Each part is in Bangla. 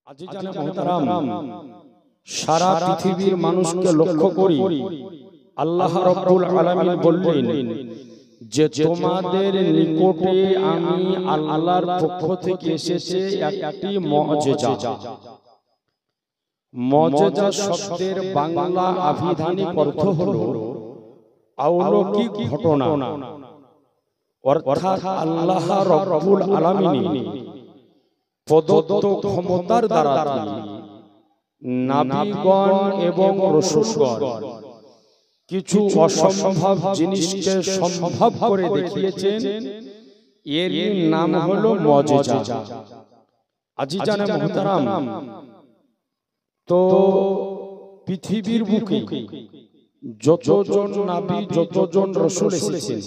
আজিজানে মুহতারাম, সারা পৃথিবীর মানুষকে লক্ষ্য করি আল্লাহ রাব্বুল আলামিন বললেন যে তোমাদের নিকটে আমি আল্লাহর পক্ষ থেকে এসেছে একটি মুআজিজা। মুআজিজা শব্দের বাংলা আভিধানিক অর্থ হলো অলৌকিক ঘটনা, অর্থাৎ আল্লাহ রাব্বুল আলামিন প্রদত্ত ক্ষমতার দ্বারা নবীগণ এবং রাসূলগণ কিছু অসম্ভব জিনিসকে সম্ভব করে দেখিয়েছেন। এর নাম হলো মুআজিজা। আজিজানে মুহতারাম, তো পৃথিবীর বুকে যতজন নবী যতজন রাসূল এসেছেন,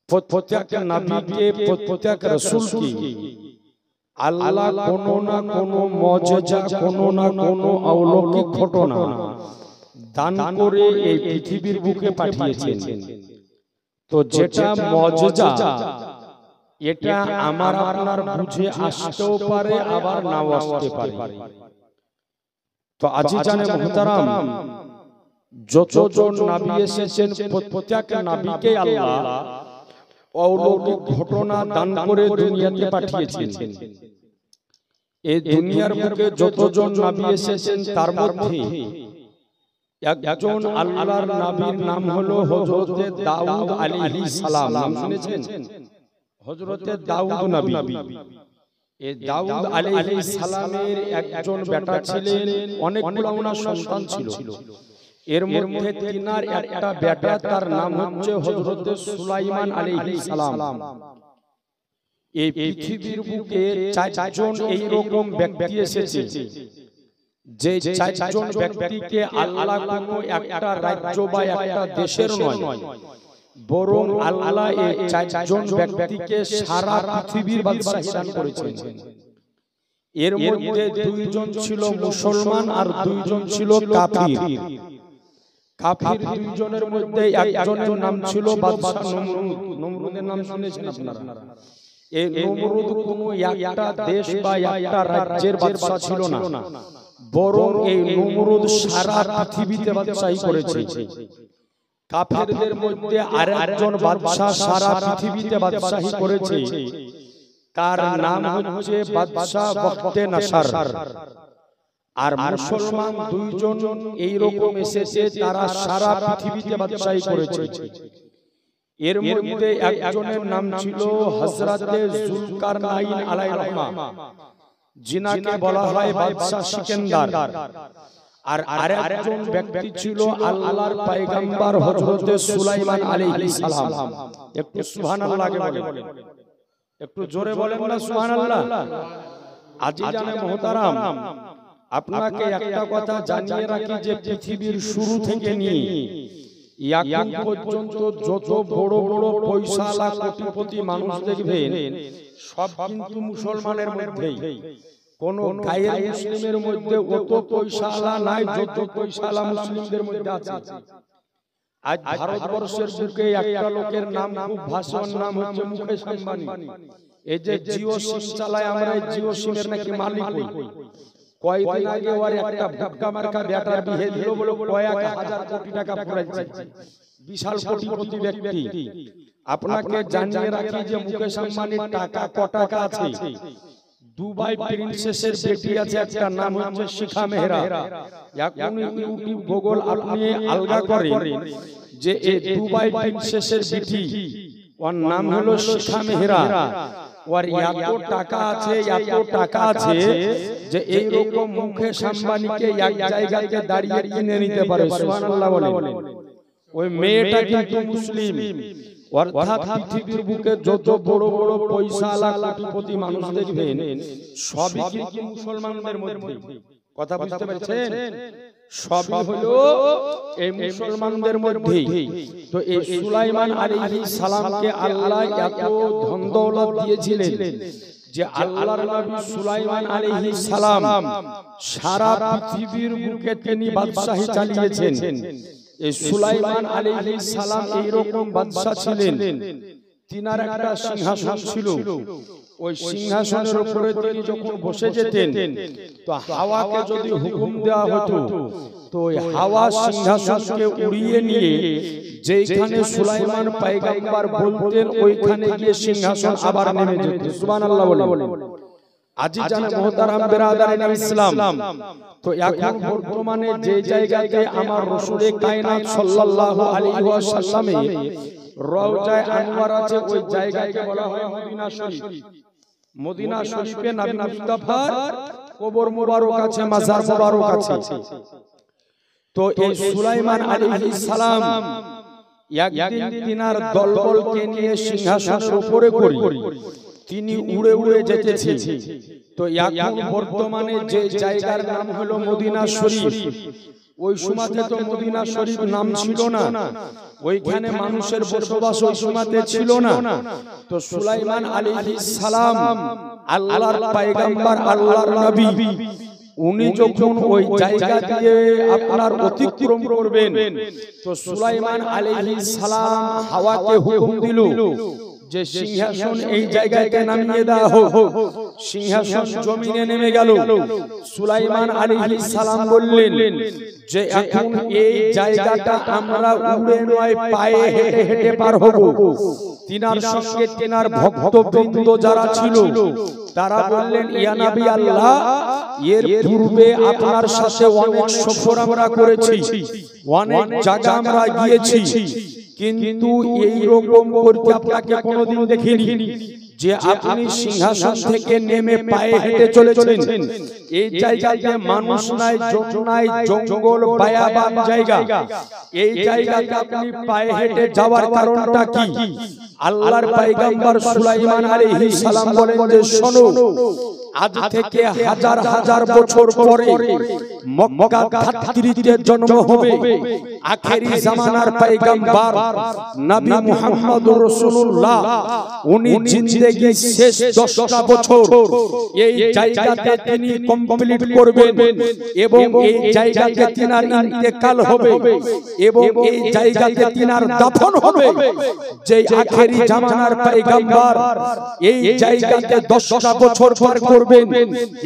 প্রত্যেক নবীকে প্রত্যেক রাসূলকে আল্লাহ কোনো না কোনো মুআজিজা, কোনো না কোনো অলৌকিক ঘটনা দান করে এই পৃথিবীর বুকে পাঠিয়েছেন। তো যেটা মুআজিজা, এটা আমার আপনার বুঝে আসতেও পারে, আবার নাও আসতে পারে। তো আজিজানে মুহতারাম, যতজন নবী এসেছেন প্রত্যেক নবীকে আল্লাহ অলৌকিক ঘটনা দান করে দুনিয়াতে পাঠিয়েছেন। এই দুনিয়ার বুকে যতজন নবী এসেছেন তার মধ্যে একজন আল্লাহর নবীর নাম হলো হযরতে দাউদ আলাইহিস সালাম। নাম শুনেছেন? হযরতে দাউদ নবী। এই দাউদ আলাইহিস সালামের একজন বেটা ছিলেন, অনেকগুলো ওনার সন্তান ছিল। এর মধ্যে তিনার একটা বেটা, তার নাম হচ্ছে হযরতে সুলাইমান আলাইহিস সালাম। এই পৃথিবীর বুকে চারজন এই রকম ব্যক্তি এসেছে, যে চারজন ব্যক্তিকে আল্লাহ কোনো একটা রাজ্য বা একটা দেশের নয়, বরং আল্লাহ এই চারজন ব্যক্তিকে সারা পৃথিবীর বাদশাহী দান করেছেন। এর মধ্যে দুইজন ছিল মুসলমান আর দুইজন ছিল কাফির। কাফির দুইজনের মধ্যে একজনের নাম ছিল বাদশা নমরুদ। নমরুদের নাম শুনেছেন আপনারা? এই নমরুদ কোনো একটা দেশ বা একটা রাজ্যের বাদশা ছিল না, বরং এই নমরুদ সারা পৃথিবীতে বাদশাহী করেছে। কাফিরদের মধ্যে আরেকজন বাদশা সারা পৃথিবীতে বাদশাহী করেছে, তার নাম হচ্ছে বাদশা বখতে নাসার। আর মুসলমান দুইজন এই রকম এসেছে, তারা সারা পৃথিবীতে বাদশাহী করেছে। এর মধ্যে একজনের নাম ছিল হযরতে যুলকারনাইন আলাইহির রহমান, যিনাকে বলা হয় বাদশা সিকান্দার। আর আরেকজন ব্যক্তি ছিল আল্লাহর পয়গম্বর হযরতে সুলাইমান আলাইহিস সালাম। একটু সুবহানাল্লাহ বলেন, একটু জোরে বলেন না সুবহানাল্লাহ। আজিজানে মুহতারাম, আপনাকে একটা কথা জানিয়ে রাখি যে পৃথিবীর শুরু থেকে নিয়ে এখন পর্যন্ত যত বড় বড় পয়সাওয়ালা কোটিপতি মানুষ দেখবেন, সব কিন্তু মুসলমানের মধ্যেই। কোন গায়ের মুসলিমের মধ্যে অত পয়সাওয়ালা নাই যত পয়সাওয়ালা মুসলিমদের মধ্যে আছে। আজ ভারতবর্ষের বুকে একটা লোকের নাম খুব ভাসমান, নাম হচ্ছে মুকেশ আম্বানি। এই যে জিও সিম চালায়, আমরা জিও সিমের নাকি মালিক হই। কয়েকদিন আগে ওর একটা ভুটকা মার্কা ব্যাটার বিয়ে দিল বলে কয়েক হাজার কোটি টাকা পড়েছে। বিশাল কোটিপতি ব্যক্তি। আপনাকে জানিয়ে রাখি যে মুকেশ আম্বানির টাকা ক টাকা আছে। দুবাই প্রিন্সেসের বেটি আছে একটা, নাম হচ্ছে শিখা মেহরা। এখন ইউটিউব গুগল আপনি আলগা করেন যে এই দুবাই প্রিন্সেসের বেটি, ওর নাম হলো শিখা মেহরা। ওর এত টাকা আছে, এত টাকা আছে যে এই রকম মুকেশ আম্বানিকে এক জায়গাতে দাঁড়িয়ে কিনে নিতে পারে। সুবহানাল্লাহ বলেন। ওই মেয়েটা কিন্তু মুসলিম। অর্থাৎ পৃথিবীর বুকে যত বড় বড় পয়সাওয়ালা কোটিপতি মানুষ দেখবেন, সবই কিন্তু মুসলমানদের মধ্যে। কথা বুঝতে পারছেন? সবই হলো এই মুসলমানদের মধ্যে। তো এই সুলাইমান আলাইহিস সালামকে আল্লাহ এত ধন দৌলত দিয়েছিলেন যে আল্লাহর নবী সুলাইমান আলাইহিস সালাম সারা পৃথিবীর বুকে তিনি বাদশাহী চালিয়েছেন। এই সুলাইমান আলাইহিস সালাম এই রকম বাদশা ছিলেন, তিনার একটা সিংহাসন ছিল। ওই সিংহাসনের উপরে তিনি যখন বসে যেতেন তো হাওয়াকে যদি হুকুম দেওয়া হতো তো ওই হাওয়া সিংহাসনকে উড়িয়ে নিয়ে যেখানে সুলাইমান পয়গম্বর বলতেন ওইখানে গিয়ে সিংহাসন আবার নেমে যেত। সুবহানাল্লাহ বলেন। আজিজান মুহতারাম বিরাদারিন ইসলাম, তো এখন বর্তমানে যে জায়গাতে আমার রাসূলে কায়নাত সাল্লাল্লাহু আলাইহি ওয়াসাল্লামে রওজায়ে আনওয়ার আছে ওই জায়গাকে বলা হয় মদিনা শরীফ। মদিনা শরীফে নবী মুস্তাফার কবর মুবারক আছে, মাজার মুবারক আছে। তো এই সুলাইমান আলাইহিস সালাম একদিন তিনার দলবলকে নিয়ে সিংহাসনের উপরে করে তিনি উড়ে উড়ে যেতেছেন। তো এখন বর্তমানে যে জায়গার নাম হলো মদিনা শরীফ, ওই সময়তে তো মদিনা শরীফ নাম ছিল না, ওইখানে মানুষের বসবাস ওই সময়তে ছিল না। তো সুলাইমান আলাইহিস সালাম আল্লাহর পয়গম্বর, আল্লাহর নবী, উনি যখন ওই জায়গা দিয়ে আপনার অতিক্রম করবেন তো সুলাইমান আলাইহিস সালাম হাওয়াকে হুকুম দিল যে সিংহাসন এই জায়গাতে নামিয়ে দেওয়া হোক। সিংহাসন জমিনে নেমে গেল। সুলাইমান আলাইহিস সালাম বললেন যে এখন এই জায়গাটা আমরা উড়ে নয় পায়ে হেঁটে হেঁটে পার হব। তিনার সঙ্গে তিনার ভক্তবৃন্দ যারা ছিল তারা বললেন, ইয়া নবী আল্লাহ, এর পূর্বে আপনার সাথে অনেক সফর আমরা করেছি, অনেক জায়গা আমরা গিয়েছি, কিন্তু এই রকম করতে আপনাকে কোনোদিন দেখিনি যে আপনি সিংহাসন থেকে নেমে পায়ে হেঁটে চলেছেন। এই জায়গাতে মানুষ নাই, জন নাই, জঙ্গল বায়াবান জায়গা। এই জায়গাতে আপনি পায়ে হেঁটে যাওয়ার কারণটা কি? আল্লাহর পয়গম্বর সুলাইমান আলাইহিস সালাম বলেন যে শোনো, আজ থেকে হাজার হাজার বছর পরে মক্কা ধাত্রীতে জন্ম হবে আখেরি জামানার পয়গম্বর নবী মুহাম্মদুর রাসূলুল্লাহ। উনি জিন্দেগির শেষ 10টা বছর এই জায়গাতে তিনি কমপ্লিট করবেন এবং এই জায়গাতে তিনার ইন্তেকাল হবে এবং এই জায়গাতে তিনার দাফন হবে। যে আখেরি জামানার পয়গম্বর এই জায়গাতে 10টা বছর পার করবেন,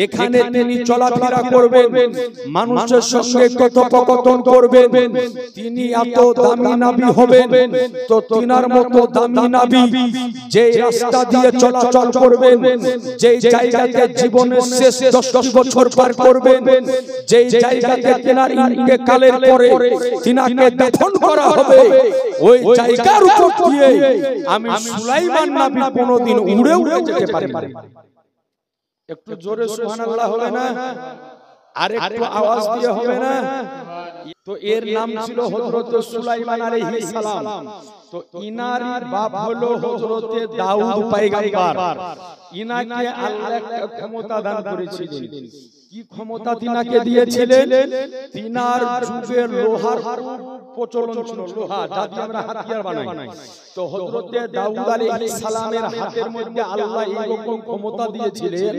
এখানে তিনি চলাফেরা করবেন, মানুষের সঙ্গে কথোপকথন করবেন, তিনি এত দামি নবী হবেন। তো তিনার মতো দামি নবী যে রাস্তা দিয়ে চলাচল করবেন, যে জায়গাতে জীবনের শেষ 10 বছর পার করবেন, যে জায়গাতে তিনার ইন্তেকালের পরে তিনাকে দাফন করা হবে, ওই জায়গার উপর দিয়ে আমি সুলাইমান নবী কোনোদিন উড়ে উড়ে যেতে পারি। একটু জোরে সুবহানাল্লাহ হবে না? আর একটু আওয়াজ দিয়ে হবে না? তো এর নাম ছিল হযরত সুলাইমান আলাইহিস সালাম। তো ইনার বাপ হলো হযরতে দাউদ পয়গম্বর। ইনাকে আল্লাহ একটা ক্ষমতা দান করেছিলেন। কি ক্ষমতা তিনাকে দিয়েছিলেন? তিনার যুগে লোহার প্রচলন ছিল, লোহা যা দিয়ে আমরা হাতিয়ার বানাই। তো হযরতে দাউদ আলাইহিস সালামের হাতের মধ্যে আল্লাহ এই রকম ক্ষমতা দিয়েছিলেন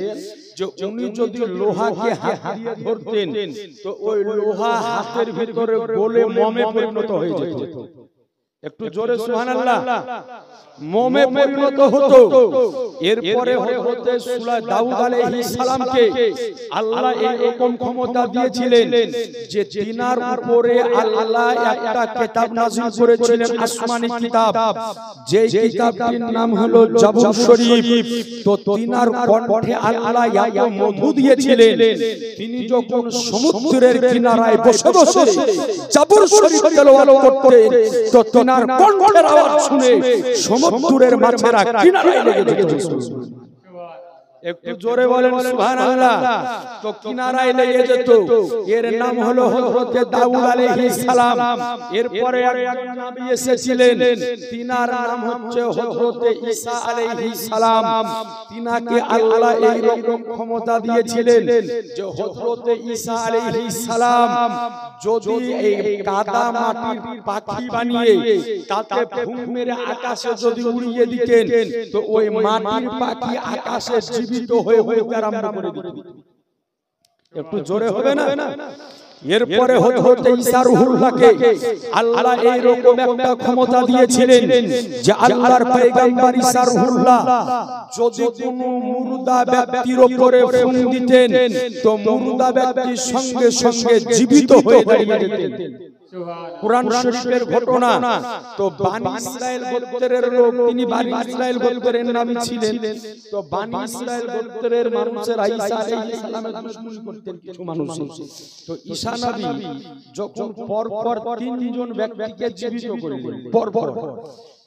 যে উনি যদি লোহাকে হাত দিয়ে ধরতেন তো ওই লোহা হাতের ভিতরে গলে মোমে পরিণত হয়ে যেত। একটু জোরে সুবহানাল্লাহ। মোমে পরিণত হতো। এরপরে হযরতে দাউদ আলাইহিস সালামকে আল্লাহ এই রকম ক্ষমতা দিয়েছিলেন যে তিনার উপরে আল্লাহ একটা কিতাব নাযিল করেছিলেন, আসমানি কিতাব, যে কিতাবটির নাম হলো জাবুর শরীফ। তো তিনার কণ্ঠে আল্লাহ এত মধু দিয়েছিলেন, তিনি যখন সমুদ্রের কিনারায় বসে বসে জাবুর শরীফ তেলাওয়াত করতেন তো তিনার কণ্ঠের আওয়াজ শুনে সমুদ্রের মাছেরা কিনারায় লেগে যেত। একটু জোরে বলেন সুবহানাল্লাহ। তো কিনারায় লেগে যেত। এর নাম হলো হযরতে দাউদ আলাইহিস সালাম। এরপরে একজন নবী এসেছিলেন, তিনার নাম হচ্ছে হযরতে ঈসা আলাইহিস সালাম। তিনাকে আল্লাহ এই রকম ক্ষমতা দিয়েছিলেন যে হযরতে ঈসা আলাইহিস সালাম যদি এই কাদা মাটির পাখি বানিয়ে তাতে ফুঁক মেরে আকাশে যদি উড়িয়ে দিতেন তো ওই মাটির পাখি আকাশে জীবিত হয়ে উড়তে আরম্ভ করে দিত। একটু জোরে হবে না? এরপরে হযরত ঈসা রূহুল্লাহকে আল্লাহ এই রকম একটা ক্ষমতা দিয়েছিলেন যে আল্লাহর পয়গম্বর ঈসা রূহুল্লাহ যদি কোনো মুর্দা ব্যক্তির উপরে ফুঁক দিতেন তো মুর্দা ব্যক্তি সঙ্গে সঙ্গে জীবিত হয়ে দাঁড়িয়ে যেতেন। কুরআন শরীফের ঘটনা। তো বানি ইসরাইল গোত্রের লোক, তিনি বানি ইসরাইল গোত্রের নামী ছিলেন। তো বানি ইসরাইল গোত্রের মানুষের ঈসা আলাইহিস সালামের দুশমনি করতেন কিছু মানুষ। তো ঈসা নবী যখন পরপর তিনজন ব্যক্তিকে জীবিত করলেন পরপর,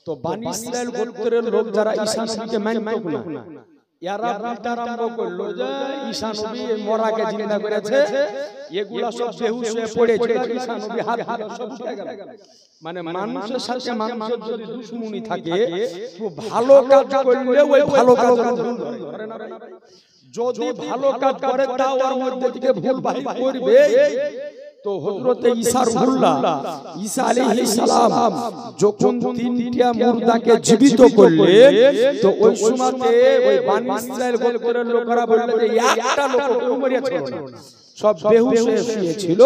তো বানি ইসরাইল গোত্রের লোক যারা ঈসা নবীকে মানত না, এরা বলতে আরম্ভ করলো যে ঈসা নবী মরাকে জিন্দা করেছে, এগুলা সব বেহুশ হয়ে পড়েছে, ঈসা নবী হাত সব উঠে গেল। মানে মানুষের সাথে মানুষের যদি দুশমনি থাকে তো ভালো কাজ করলে ওই ভালো কাজ করে না, যদি ভালো কাজ করে তাও ওর মধ্যে থেকে ভুল বাহির করবে। তো হযরত ঈসা রূহুল্লাহ ঈসা আলাইহিস সালাম যখন তিনটা মুর্দাকে জীবিত করলেন, তো ওই সময়তে ওই বানি ইসরাইল গোত্রের লোকেরা বলল যে একটা লোক মরিয়া ছিল না, সব বেহুশ হয়ে শুয়েছিল।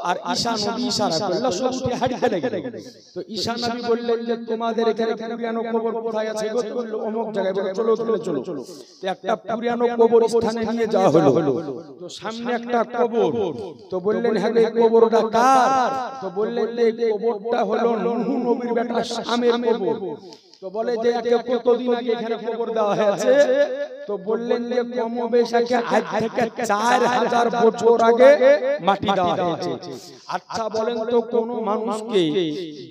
আর ঈসা নবী ইশারা করলেন সব উঠে হাঁটতে লাগলেন। তো ঈসা নবী বললেন যে তোমাদের এখানে পুরানো কবর কোথায় আছে গো? বলল অমুক জায়গায়। বলল চলো চলো চলো। তো একটা পুরানো কবর স্থানে নিয়ে যাওয়া হলো। তো সামনে একটা কবর। তো বললেন হ্যাঁ এই কবরটা কার? তো বললেন যে এই কবরটা হলো নূহ নবীর বেটা শামের কবর। তো বলে যে একে কতদিন আগে এখানে কবর দেওয়া হয়েছে? তো বললেন যে কমবেশকে আজ থেকে 4000 বছর আগে মাটি দেওয়া হয়েছে। আচ্ছা বলেন তো কোন মানুষকে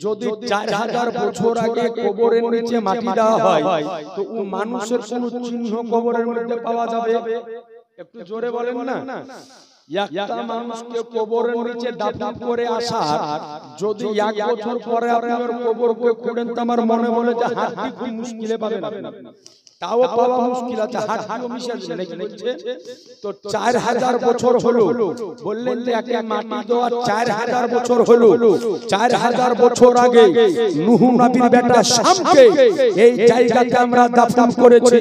যদি 4000 বছর আগে কবরের নিচে মাটি দেওয়া হয় তো ও মানুষের কোন চিহ্ন কবরের মধ্যে পাওয়া যাবে? একটু জোরে বলেন না। একটা মানুষকে কবরের নিচে দাফন করে আসার যদি 1 বছর পরে আপনি ওর কবরকে খুঁড়েন তো আমার মনে বলে যে হাড়টি খুব মুশকিলে পাবেন আপনি, তাও পাওয়া মুশকিল আছে, হাড়টিও মিশে নাকি বলছে। তো 4000 বছর হলো, বললেন যে একে মাটি দেওয়া 4000 বছর হলো। 4000 বছর আগে নূহ নবীর বেটা শামকে এই জায়গাতে আমরা দাফন করেছি।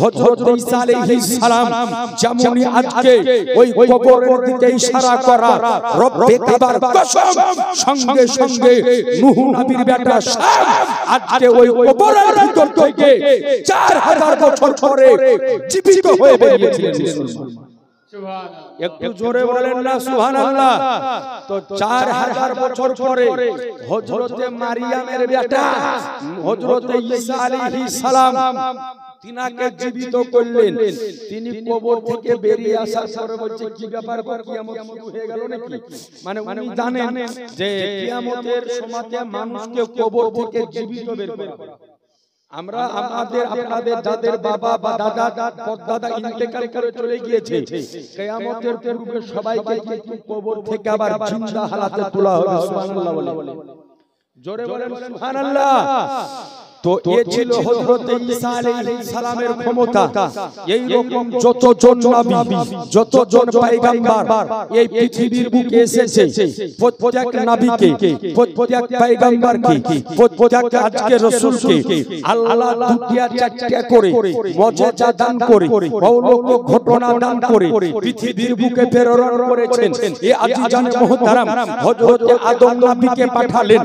হযরত ঈসা আলাইহিস সালাম যেমনই আজকে ওই কবরের দিকে ইশারা করা রব্বে কাবার কসম, সঙ্গে সঙ্গে নূহ নবীর বেটা শাম আজকে ওই কবরের ভিতর থেকে 4000 বছর পরে জীবিত হয়ে বেরিয়েছিলেন। একটু জোরে বলেন না সুবহানাল্লাহ। তো 4000 বছর পরে হযরতে মারিয়ামের বেটা হযরতে ঈসা আলাইহিস সালাম তিনাকে জীবিত করলেন। তিনি কবর থেকে বেরিয়ে আসার পরে বলছে কি ব্যাপার, কিয়ামত শুরু হয়ে গেল নাকি? মানে উনি জানেন যে কিয়ামতের সময়তে মানুষকে কবর থেকে জীবিত বের করা। আমরা আমাদের আপনাদের যাদের বাবা বা দাদা পরদাদা ইন্তেকাল করে চলে গিয়েছে, কিয়ামতের পূর্বে সবাইকে কিন্তু কবর থেকে আবার জিন্দা হালাতে তোলা হবে। সুবহানাল্লাহ বলে জোরে বলেন সুবহানাল্লাহ। তো এ ছিল হযরত ঈসা আলাইহিস সালামের ক্ষমতা। এই রকম যতজন নবী যতজন পয়গম্বর এই পৃথিবীর বুকে এসেছে, প্রত্যেক নবীকে প্রত্যেক পয়গম্বরকে প্রত্যেক আজকে রাসূলকে আল্লাহ দুটিয়া চারটিয়া করে মুজিজা দান করে অলৌকিক ঘটনা দান করে পৃথিবীর বুকে প্রেরণ করেছেন। এই আজিজানে মুহতারাম হযরত আদম নবীকে পাঠালেন,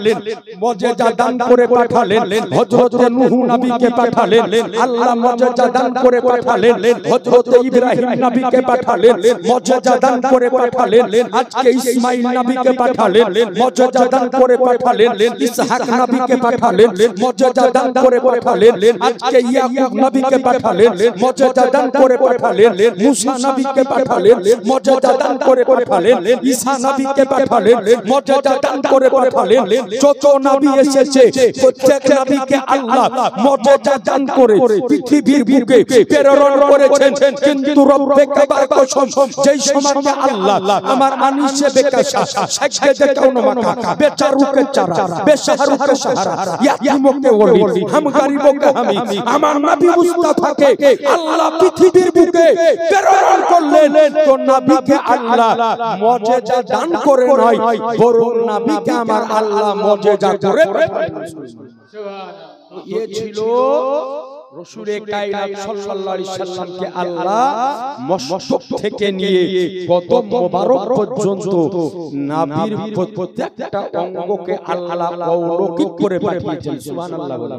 মুজিজা দান করে পাঠালেন। হযরত নূহ নবীকে পাঠালেন, আল্লাহ মুজিজা দান করে পাঠালেন। হযরত ইব্রাহিম নবীকে পাঠালেন, মুজিজা দান করে পাঠালেন। আজকে ইসমাঈল নবীকে পাঠালেন, মুজিজা দান করে পাঠালেন। ইসহাক নবীকে পাঠালেন, মুজিজা দান করে পাঠালেন। আজকে ইয়াকুব নবীকে পাঠালেন, মুজিজা দান করে পাঠালেন। মুসা নবীকে পাঠালেন, মুজিজা দান করে পাঠালেন। ঈসা নবীকে পাঠালেন, মুজিজা দান করে পাঠালেন। যত নবী এসেছে প্রত্যেক নবীকে আল্লাহ মুজিজা দান করে পৃথিবীর বুকে প্রেরণ করেছেন। কিন্তু রব্বে কাবার কসম, যেই সময়তে আল্লাহ আমার আনিসে বেকাশা সাজদে কাউন মাকা বেচারুকে চারা বেশাহরুকে সাহারা ইয়াতিমকে ওলি হাম গরিবকে হামি আমার নবী মুস্তাফাকে আল্লাহ পৃথিবীর বুকে প্রেরণ করলেন। তো নবীকে আল্লাহ মুজিজা দান করে নয়, বরং নবীকে আমার আল্লাহ মুজিজা করে পাঠালেন। সুবহানাল্লাহ। এ ছিল রাসূলে কায়নাত সাল্লাল্লাহু আলাইহি সাল্লামকে আল্লাহ মস্তক থেকে নিয়ে কদম মোবারক পর্যন্ত নাভির প্রত্যেকটা অঙ্গকে আল্লাহ অলৌকিক করে পাঠিয়েছেন। সুবহানাল্লাহ বলে।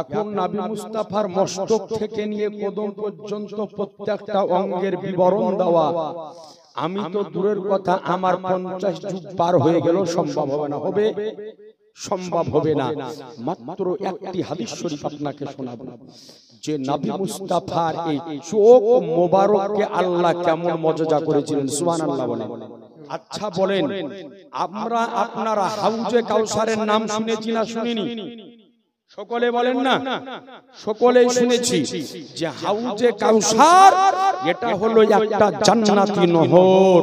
এখন নবী মুস্তাফার মস্তক থেকে নিয়ে কদম পর্যন্ত প্রত্যেকটা অঙ্গের বিবরণ দেওয়া আমি তো দূরের কথা আমার 50 যুগ পার হয়ে গেল সম্ভব হবে না। হবে? সম্ভব হবে না। মাত্র একটি হাদিস শরীফ আপনাকে শোনাবো যে নবী মুস্তাফার এই চোখ মোবারককে আল্লাহ কেমন মর্যাদা করেছিলেন। সুবহানাল্লাহ বলেন। আচ্ছা বলেন, আমরা আপনারা হাউজে কাউসারের নাম শুনেছি না শুনিনি? সকলে বলেন না? সকলেই শুনেছি যে হাউজে কাউসার এটা হলো একটা জান্নাতি নহর।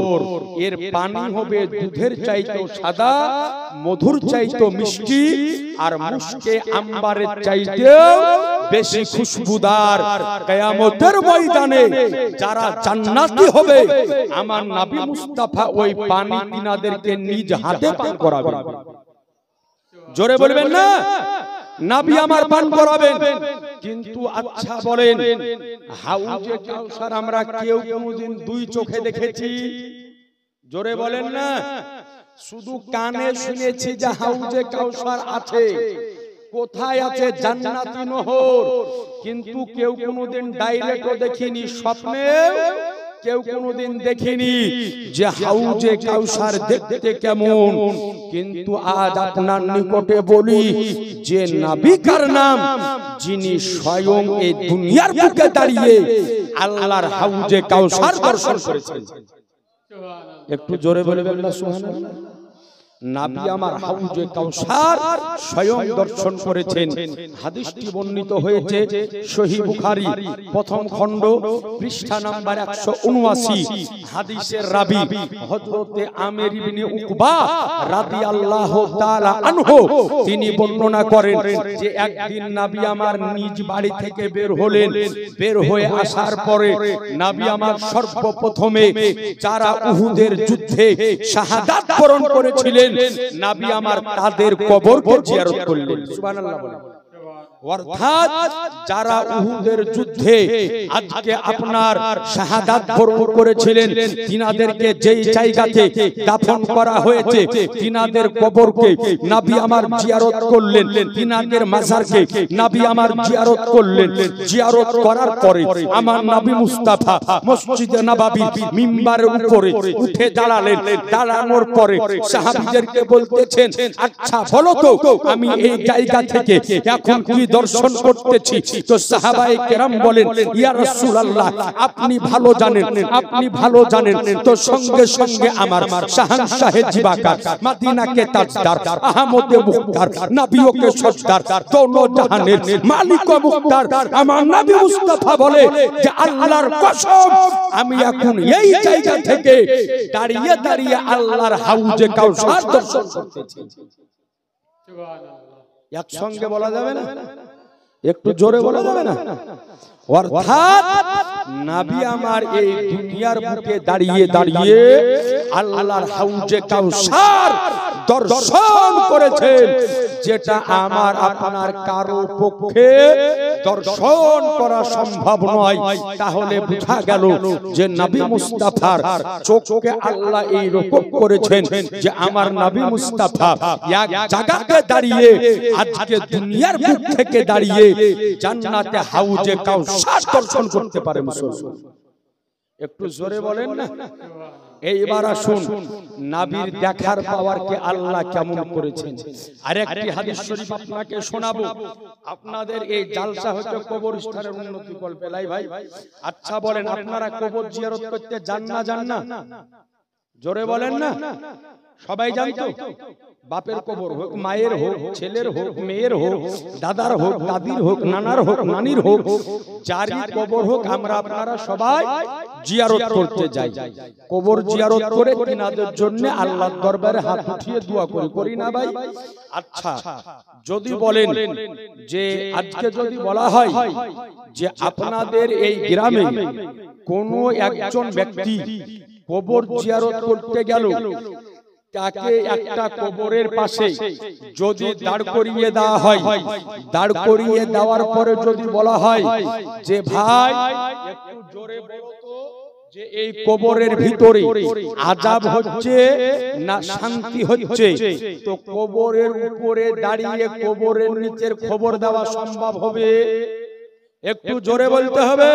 এর পানি হবে দুধের চাইতেও সাদা, মধুর চাইতেও মিষ্টি, আর মুশকে আম্বারের চাইতেও বেশি খুশবুদার। কিয়ামতের ময়দানে যারা জান্নাতি হবে আমার নবী মুস্তাফা ওই পানি তিনাদেরকে নিজ হাতে পান করাবেন। জোরে বলবেন না? নবী আমার পান করাবেন। কিন্তু আচ্ছা বলেন, হাউজে কাউসার আমরা কেউ কোনদিন দুই চোখে দেখেছি? জোরে বলেন না? শুধু কানে শুনেছি যে হাউজে কাউসার আছে। কোথায় আছে? জান্নাতি নহর। কিন্তু কেউ কোনদিন ডাইরেক্টও দেখিনি, স্বপ্নে কেউ কোনদিন দেখিনি যে হাউজে কাউসার দেখতে কেমন। কিন্তু আজ আপনার নিকটে বলি যে নবীর নাম যিনি স্বয়ং এই দুনিয়ার বুকে দাঁড়িয়ে আল্লাহর হাউজে কাউসার দর্শন করেছেন। একটু জোরে বলবেন না সুবহানাল্লাহ? নবী আমার হাউজে কাউসার স্বয়ং দর্শন করেছেন। হাদিসটি বর্ণিত হয়েছে সহিহ বুখারী প্রথম খণ্ড পৃষ্ঠা নাম্বার 179। হাদিসের রাবী হযরতে আমির ইবনে উকবা রাদিয়াল্লাহু তাআলা আনহু তিনি বর্ণনা করেন যে একদিন নবী আমার নিজ বাড়ি থেকে বের হলেন। বের হয়ে আসার পরে নবী আমার সর্বপ্রথমে যারা উহুদের যুদ্ধে শাহাদাত বরণ করেছিলেন নবী আমার তাদের কবরকে জিয়ারত করলেন। সুবহানাল্লাহ বলেন। অর্থাৎ যারা উহুদের যুদ্ধে আজকে আপনার শাহাদাত বরণ করেছিলেন তিনাদেরকে যেই জায়গাতে দাফন করা হয়েছে তিনাদের কবরকে নবী আমার জিয়ারত করলেন। তিনাদের মাজারকে নবী আমার জিয়ারত করলেন। জিয়ারত করার পরে আমার নবী মুস্তাফা মসজিদে নববীর মিম্বারের উপরে উঠে দাঁড়ালেন। দাঁড়ানোর পরে সাহাবীদেরকে বলতেছেন, আচ্ছা বলো তো আমি এই জায়গা থেকে এখন কি দর্শন করতেছি? তো সাহাবায়ে কেরাম বলেন, ইয়া রাসূলুল্লাহ আপনি ভালো জানেন, আপনি ভালো জানেন। তো সঙ্গে সঙ্গে আমার শাহানশাহে জিবাকার মদিনা কে তাজদার আহমদে মুখতার নবীও কে সরদার দোনো জাহানের মালিক ও মুখতার আমার নবী মুস্তাফা বলে যে আল্লাহর কসম আমি এখন এই জায়গা থেকে দাঁড়িয়ে দাঁড়িয়ে আল্লাহর হাউজে কাউসার দর্শন করতেছি। সুবহানাল্লাহ। একসঙ্গে বলা যাবে না? একটু জোরে বলা যাবে না? অর্থাৎ নবী আমার এই দুনিয়ার বুকে দাঁড়িয়ে দাঁড়িয়ে আল্লাহর হাউজে কাউসার দর্শন করেছেন, যেটা আমার আপনার কারো পক্ষে দর্শন করা সম্ভব নয়। তাহলে বোঝা গেল যে নবী মুস্তাফার চোখকে আল্লাহ এই রকম করেছেন যে আমার নবী মুস্তাফা এক জায়গাতে দাঁড়িয়ে আজকে দুনিয়ার বুক থেকে দাঁড়িয়ে জান্নাতে হাউজে কাউসার দর্শন করতে পারে মুসলমান। একটু জোরে বলেন না? এইবার আসুন নবীর দেখার পাওয়ারকে আল্লাহ কেমন করেছেন আরেকটি হাদিস শরীফ আপনাকে শোনাবো। আপনাদের এই জালসা হচ্ছে কবরস্থানের উন্নতি কল্পে লাই ভাই। আচ্ছা বলেন আপনারা কবর জিয়ারত করতে যান না? যান না? জোরে বলেন না? সবাই জানতো বাপের কবর হোক, মায়ের হোক, ছেলের হোক, মেয়ের হোক, দাদার হোক, দাদির হোক, নানার হোক, নানির হোক, যারই কবর হোক আমরা আপনারা সবাই জিয়ারত করতে যাই। কবর জিয়ারত করে তিনাদের জন্য আল্লাহর দরবারে হাত উঠিয়ে দোয়া করি, করি না ভাই? আচ্ছা যদি বলেন যে আজকে যদি বলা হয় যে আপনাদের এই গ্রামে কোনো একজন ব্যক্তি কবর জিয়ারত করতে গেল, তাকে একটা কবরের পাশে যদি দাঁড় করিয়ে দেওয়া হয়, দাঁড় করিয়ে দেওয়ার পরে যদি বলা হয় যে ভাই একটু জোরে বলো তো যে এই কবরের ভিতরে আযাব হচ্ছে না শান্তি হচ্ছে, তো কবরের উপরে দাঁড়িয়ে কবরের নিচের খবর দেওয়া সম্ভব হবে? একটু জোরে বলতে হবে।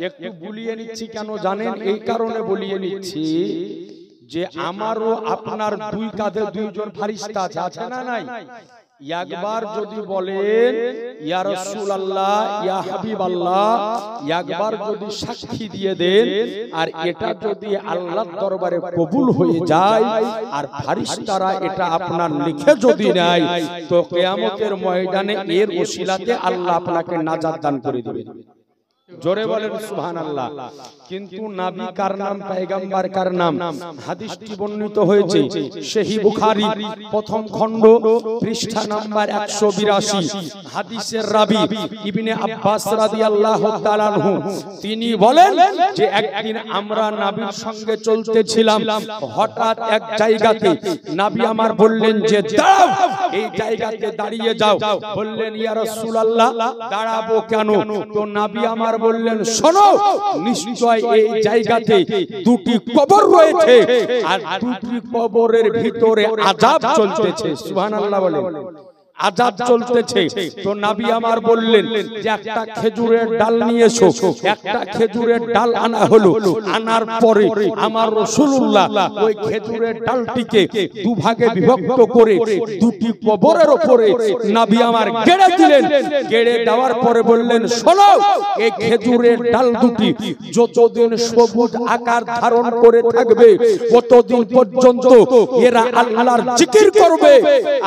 একটু বুলিয়ে নিচ্ছি কেন জানেন? এই কারণে বুলিয়ে নিচ্ছি যে আমারও আপনার দুই কাঁধে দুইজন ফেরেশতা আছে, আছে না নাই? একবার যদি বলেন ইয়া রাসূলুল্লাহ ইয়া হাবিবাল্লাহ, একবার যদি সাক্ষী দিয়ে দেন আর এটা যদি আল্লাহর দরবারে কবুল হয়ে যায় আর ফেরেশতারা এটা আপনার লিখে যদি নেয়, তো কিয়ামতের ময়দানে এর ওসিলাতে আল্লাহ আপনাকে নাজাত দান করে দিবেন। জোরে বলেন সুবহানাল্লাহ। কিন্তু নবী কার নাম, পয়গম্বর কার নাম? হাদিসটি বর্ণিত হয়েছে সহিহ বুখারী প্রথম খণ্ড পৃষ্ঠা নাম্বার 182। হাদিসের রাবী ইবনে আব্বাস রাদিয়াল্লাহু তাআলা আনহু তিনি বলেন যে একদিন আমরা নবীর সঙ্গে চলতেছিলাম, হঠাৎ এক জায়গাতে নবী আমার বললেন যে দাঁড়াও, এই জায়গাতে দাঁড়িয়ে যাও। বললেন ইয়া রাসূলুল্লাহ দাঁড়াবো কেন? তো নবী আমার বললেন শোনো, নিশ্চয় এই জায়গাতে দুটি কবর রয়েছে আর দুটি কবরের ভিতরে আযাব চলতেছে। সুবহানাল্লাহ বলেন। আযাব চলতেছে। তো নবী আমার বললেন যে একটা খেজুরের ডাল নিয়ে এসো। একটা খেজুরের ডাল আনা হলো। আনার পরে আমার রাসূলুল্লাহ ওই খেজুরের ডালটিকে দুভাগে বিভক্ত করে দুটি কবরের উপরে নবী আমার গেড়ে দিলেন। গেড়ে দেওয়ার পরে বললেন শোনো, এই খেজুরের ডাল দুটি যতদিন সবুজ আকার ধারণ করে থাকবে ততদিন পর্যন্ত এরা আল্লাহর জিকির করবে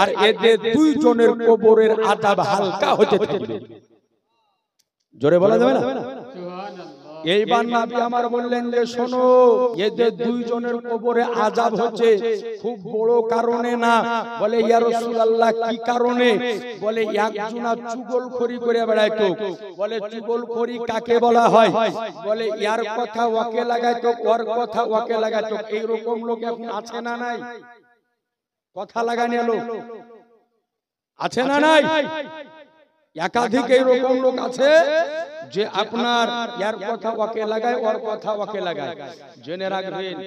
আর এদের দুইজনের কবরের আযাব হালকা হতে থাকবে। জোরে বলা যাবে না? এইবার নবী আমার বললেন যে শোনো, এদের দুইজনের কবরে আযাব হচ্ছে খুব বড় কারণে না। বলে ইয়া রাসূলুল্লাহ কি কারণে? বলে একজনা চুগলখড়ি করে বেড়াইতো। বলে চুগলখড়ি কাকে বলা হয়? বলে ইয়ার কথা ওকে লাগাইতো, ওর কথা ওকে লাগাইতো। এইরকম লোক এখন আছে না নাই? কথা লাগানো লোক আছে না নাই? একাধিক এরকম লোক আছে যে আপনার ইয়ার কথা ওকে লাগায়, ওর কথা ওকে লাগায়। জেনে রাখবেন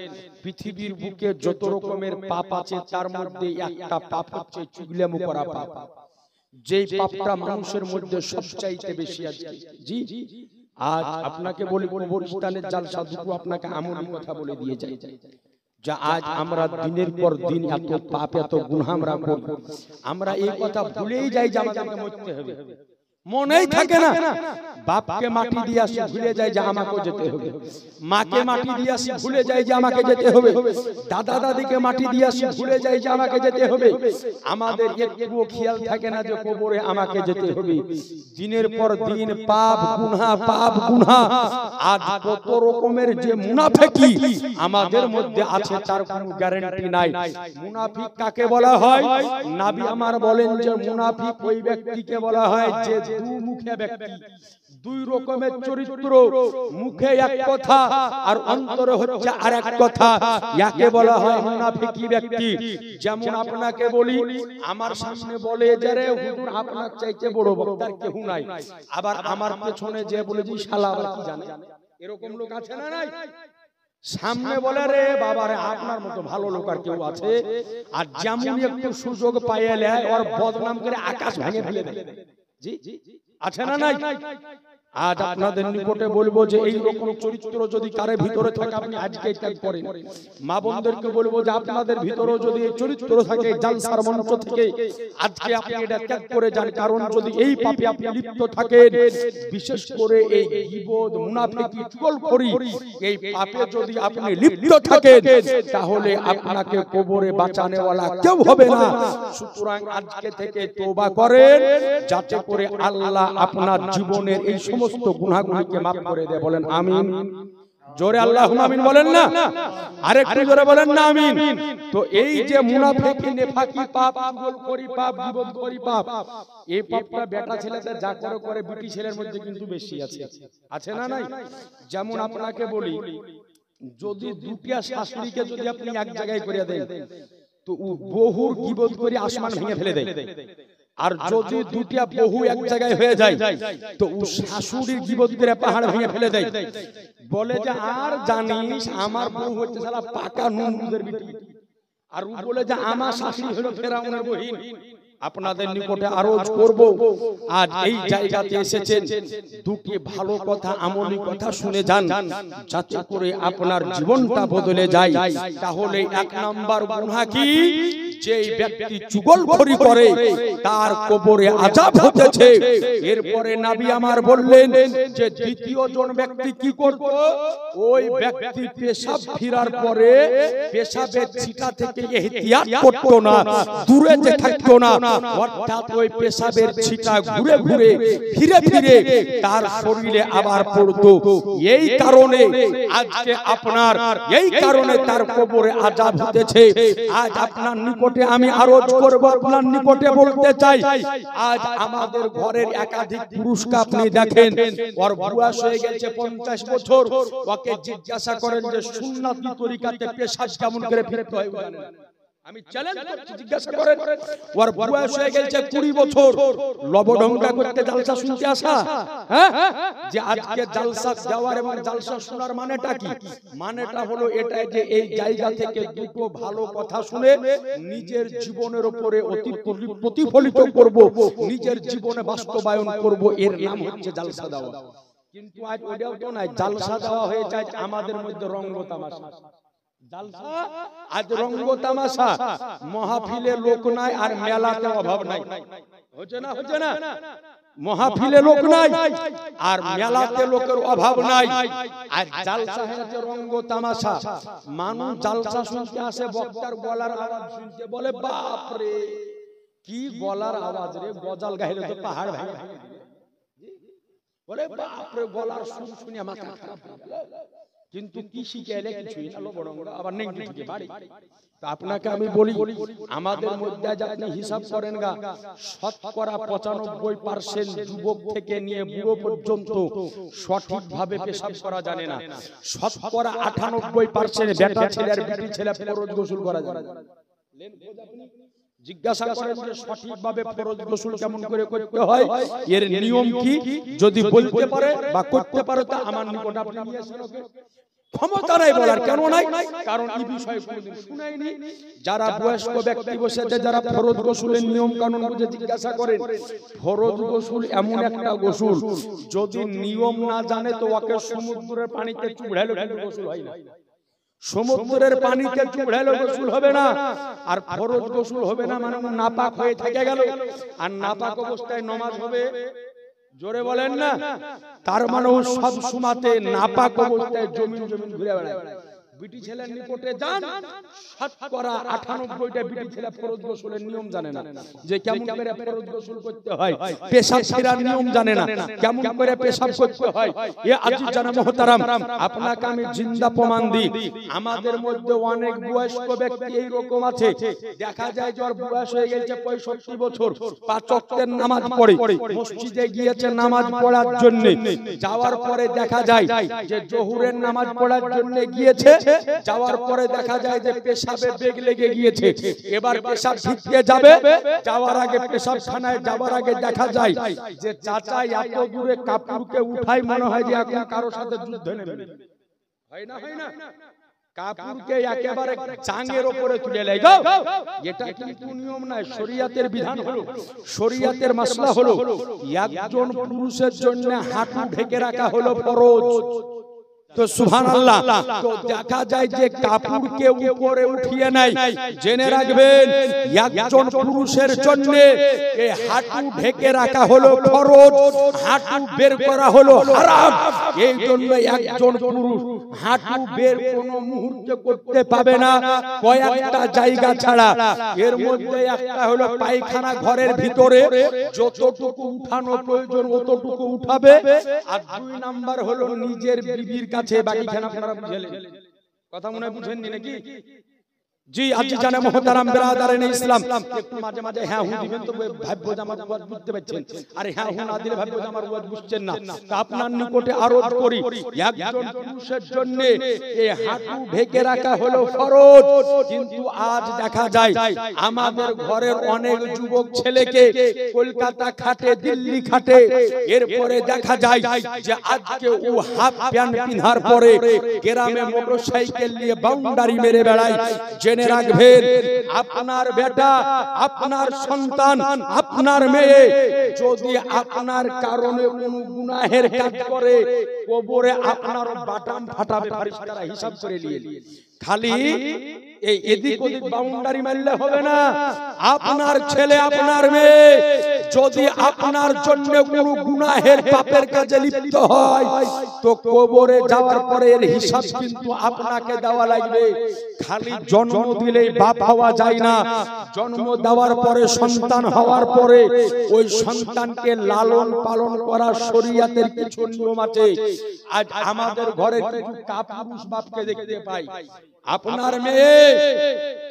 পৃথিবীর বুকে যত রকমের পাপ আছে তার মধ্যে একটা পাপ হচ্ছে চুগলামি করা পাপ। যেই পাপটা মানুষের মধ্যে সবচাইতে বেশি আছে। জি আজ আপনাকে বলি কবরস্থানের জালসা দুটো আপনাকে আমল কথা বলে দিয়ে যায় যা আজ আমরা দিনের পর দিন এত পাপ এত গুনাহ আমরা করি, আমরা এই কথা ভুলেই যাই যে আমাদেরকে মরতে হবে। মনেই থাকে না। বাপকে মাটি দিয়ে আসি ভুলে যায় যে আমাকে যেতে হবে, মাকে মাটি দিয়ে আসি ভুলে যায় যে আমাকে যেতে হবে, দাদা দাদিকে মাটি দিয়ে আসি ভুলে যায় যে আমাকে যেতে হবে। আমাদের একটুও খেয়াল থাকে না যে কবরে আমাকে যেতে হবে। দিনের পর দিন পাপ গুনাহ। আজ কত রকমের যে মুনাফিকি আমাদের মধ্যে আছে তার কোনো গ্যারান্টি নাই। মুনাফিক কাকে বলা হয়? নবী আমার বলেন যে মুনাফিক ওই ব্যক্তিকে বলা হয় যে দুমুখী ব্যক্তি, দুই রকমের চরিত্র, মুখে এক কথা আর অন্তরে হচ্ছে আরেক কথা। ইয়াকে বলা হয় মুনাফিকি ব্যক্তি। যেমন আপনাকে বলি, আমার সামনে বলে যে রে হুজুর আপনার চাইতে বড় বক্তার কেউ নাই, আবার আমার পেছনে যে বলে যে শালা আবার কি জানে। এরকম লোক আছে না নাই? সামনে বলে রে বাবা রে আপনার মতো ভালো লোক আর কেউ আছে, আর যেমন একটু সুযোগ পাইলে ওর বদনাম করে আকাশ ভেঙে ফেলে দেয়। জি আছে না নাই? আজ আপনাদের নিকটে বলবো যে এই রকম চরিত্র যদি কারে ভিতরে থাকে আপনি আজকে ত্যাগ করেন। মা বোনদেরকে বলবো যে আপনাদের ভিতরে যদি এই চরিত্র থাকে জালসার মঞ্চ থেকে আজকে আপনি এটা ত্যাগ করে যান। কারণ যদি এই পাপে আপনি লিপ্ত থাকেন, বিশেষ করে এই গীবত, মুনাফিকি, চুগলখড়ি, এই পাপে যদি আপনি লিপ্ত থাকেন তাহলে আপনাকে কবরে বাঁচানোওয়ালা কেউ হবে না। সুতরাং আজকে থেকে তওবা করেন যাতে করে আল্লাহ আপনার জীবনের এই সমস্ত গুনাহগুলিকে মাফ করে দেয়। বলেন আমিন। জোরে আল্লাহুম্মা আমিন বলেন না? আরেকটু জোরে বলেন না আমিন। তো এই যে মুনাফিকি, নেফাকি পাপ, চুগলখড়ি পাপ, গীবতখড়ি পাপ, এই পাপটা বেটা ছেলেদের যা করে বিটি ছেলের মধ্যে কিন্তু বেশি আছে। আছে না নাই? যেমন আপনাকে বলি, যদি দুটিয়া শাশুড়িকে যদি আপনি এক জায়গায় করে দেন তো বহুর গীবত করে আসমান ভেঙে ফেলে দেয়। আর যদি দুটিয়া বহু এক জায়গায় হয়ে যায় তো শাশুড়ির গীবত করে পাহাড় ভেঙে ফেলে দেয়। বলে যে আর জানিস আমার বউ হচ্ছে শালা পাকা নমরুদের বিটি, আর ও বলে যে আমার শাশুড়ি হলো ফেরাউনের বহিন। আপনাদের নিকটে আরজ করব, আজ এই জায়গাতে এসেছেন দুটি ভালো কথা আমলি কথা শুনে যান, যাতে করে আপনার জীবনটা বদলে যায়। তাহলে এক নাম্বার গুনাহ কি? যে ব্যক্তি চুগলখড়ি করে তার কবরে আযাব হতেছে। এরপরে নবী আমার বললেন যে দ্বিতীয় জন ব্যক্তি কি করত? ওই ব্যক্তি পেশাব ফিরার পরে পেশাবের ছিটা থেকে ইহতিয়াত করত না, দূরে যে থাকতো না, অর্থাৎ ওই পেশাবের ছিটা ঘুরে ঘুরে ফিরে ফিরে তার শরীরে আবার পড়তো। এই কারণে আজকে আপনার এই কারণে তার কবরে আযাব হতেছে। আজ আপনার নিকটে আমি আরজ করব, আপনার নিকটে বলতে চাই, আজ আমাদের ঘরের একাধিক পুরুষকে আপনি দেখেন ওর বয়স হয়ে গেছে 50 বছর, ওকে জিজ্ঞাসা করেন যে সুন্নতি তরিকাতে পেশাব কেমন করে ফিরতে হয় জানেন? আমি চ্যালেঞ্জ করছি, জিজ্ঞাসা করেন। ওর বয়স হয়ে গেছে 20 বছর, লবডঙ্কা করতে জালসা শুনতে আসা, হ্যাঁ? যে আজকে জালসা দেওয়ার এবং জালসা শোনার মানেটা কি? মানেটা হলো এটাই যে এই জায়গা থেকে দুটো ভালো কথা শুনে নিজের জীবনের উপরে অতি প্রতিফলিত করব, নিজের জীবনে বাস্তবায়ন করব, এর নাম হচ্ছে জালসা দেওয়া। কিন্তু আজ ওইটাও তো নাই, জালসা দেওয়া হয়ে যায় আমাদের মধ্যে রঙ্গ তামাশা। জালসা আজ রঙ্গ তামাশা, মাহফিলে লোক নাই আর মেলাতে অভাব নাই। হচ্ছে না? হচ্ছে না? মাহফিলে লোক নাই আর মেলাতে লোকের অভাব নাই। আর জালসা হচ্ছে রঙ্গ তামাশা। মানুষ জালসা শুনতে আসে, বক্তার গলার আওয়াজ শুনতে বলে বাপ রে কি গলার আওয়াজ রে, গজাল গাইলে তো পাহাড় ভেঙে বলে বাপ রে গলার সুর শুনে মাথা খারাপ। কিন্তু কি শিখে এলে কিছুই না, লবডঙ্গা আবার নেংটি থেকে বাড়ি। তো আপনাকে আমি বলি, আমাদের মধ্যে আজ আপনি হিসাব করেন গা, শতকরা 95% যুবক থেকে নিয়ে বুড়ো পর্যন্ত সঠিকভাবে পেশাব করা জানে না। শতকরা 98% বেটা ছেলে আর বেটি ছেলে ফরজ গোসল করা জানে না। জিজ্ঞাসা করেন যে সঠিকভাবে ফরজ গোসল কেমন করে করতে হয়, এর নিয়ম কি? যদি বলতে পারে বা করতে পারে তো আমার নিকট আপনি নিয়ে আসেন। ক্ষমতা নাই বলার, কেন নাই? কারণ এই বিষয়ে কোনোদিন শুনাইনি। যারা বয়স্ক ব্যক্তি বসেছে, যারা ফরজ গোসলের নিয়ম কানুন বুঝে জিজ্ঞাসা করেন। ফরজ গোসল এমন একটা গোসল, যদি নিয়ম না জানে তো ওকে সমুদ্রের পানিতে চুবড়াইলে কিন্তু গোসল হয় না। সমুদ্রের পানিতে চুবড়াইলে গোসল হবে না। আর ফরজ গোসল হবে না মানে নাপাক হয়ে থেকে গেল, আর নাপাক অবস্থায় নামাজ হবে, জোরে বলেন না? তার মানে সব সময়তে নাপাক অবস্থায় জমিন জমিন ঘুরে বেড়ায়। বিটি ছেলের নিকটে যান, শতকরা 98টা বিটি ছেলে ফরজ গোসলের নিয়ম জানে না, যে কেমন করে ফরজ গোসল করতে হয়। পেশাব ফেরার নিয়ম জানে না, কেমন করে পেশাব করতে হয়। এ আজিজ জানা মুহতারাম, আপনাকে আমি জিন্দা প্রমাণ দিই, আমাদের মধ্যে অনেক বয়স্ক ব্যক্তি এই রকম আছে। দেখা যায় যে ওর বয়স হয়ে গেছে 65 বছর, 5 ওয়াক্তের নামাজ পড়ে, মসজিদে গিয়েছে নামাজ পড়ার জন্য, যাওয়ার পরে দেখা যায় যে জোহরের নামাজ পড়ার জন্য গিয়েছে, যাওয়ার পরে দেখা যায় যে পেশাবে বেগ লেগে গিয়েছে। এবার পেশাব ভিতরে যাবে, যাওয়ার আগে পেশাবখানায় যাওয়ার আগে দেখা যায় যে চাচা এত দূরে কাপড়কে উঠাই, মনে হয় যে এখন কারোর সাথে যুদ্ধ নেবে। হয় না? হয় না? কাপড়কে একেবারে জাঙ্গের উপরে তুলে লেগে যাও, এটা কিন্তু নিয়ম নয়, শরীয়তের বিধান হলো, শরীয়তের মাসলা হলো, একজন পুরুষের জন্য হাঁটু ঢেকে রাখা হলো ফরজ। তো সুবহানাল্লাহ, তো দেখা যায় যে কাপড়কে উপরে উঠিয়ে নাই। জেনে রাখবেন একজন পুরুষের জন্য এই হাঁটু ঢেকে রাখা হলো ফরজ, হাঁটু বের করা হলো হারাম। এই জন্য একজন পুরুষ হাঁটু বের কোনো মুহূর্তে করতে পাবে না, কয়েকটা জায়গা ছাড়া। এর মধ্যে একটা হলো পায়খানা ঘরের ভিতরে, যতটুকু উঠানো প্রয়োজন অতটুকু উঠাবে। আর 2 নাম্বার হলো নিজের বিবির কাছে, বাকি খানা আপনারা বুঝলেন কথা মনে হয় বুঝেননি নাকি? জি আজি জানে মোহতারাম বিরাদারানে ইসলাম একটু মাঝে মাঝে হ্যাঁ হু দিবেন তো ভাববো যে আমার ওয়াজ বুঝতে পারছেন আর হ্যাঁ হু না দিলে ভাববো যে আমার ওয়াজ বুঝছেন না তো আপনার নিকটে আরজ করি একজন পুরুষের জন্য এই হাঁটু ঢেকে রাখা হলো ফরজ কিন্তু আজ দেখা যায় আমাদের ঘরের অনেক যুবক ছেলেকে কলকাতা খাটে দিল্লি খাটে এরপরে দেখা যায় যে আজকে ও হাফ প্যান্ট পিনহার পরে গ্রামে মোটরসাইকেল নিয়ে বাউন্ডারি মেরে বেড়ায় জেনে রাখবেন আপনার বেটা আপনার সন্তান আপনার মেয়ে যদি আপনার কারণে কোনো গুনাহের কাজ করে কবরে আপনার বাটাম ফাটাবে ফেরেশতারা হিসাব করে নিয়ে খালি এই এদিক ওদিক বাউন্ডারি মারলে হবে না আপনার ছেলে আপনার মেয়ে যদি আপনার জন্য কোনো গুনাহের পাপের কাজে লিপ্ত হয় তো কবরে যাওয়ার পরে এর হিসাব কিন্তু আপনাকে দেওয়া লাগবে খালি জন্ম দিলেই বাপ হওয়া যায় না জন্ম দেওয়ার পরে সন্তান হওয়ার পরে ওই সন্তানকে লালন পালন করার শরীয়তের কিছু নিয়ম আছে আজ আমাদের ঘরে কিছু কাপুরুষ বাপকে দেখতে পাই আপনার মেয়ে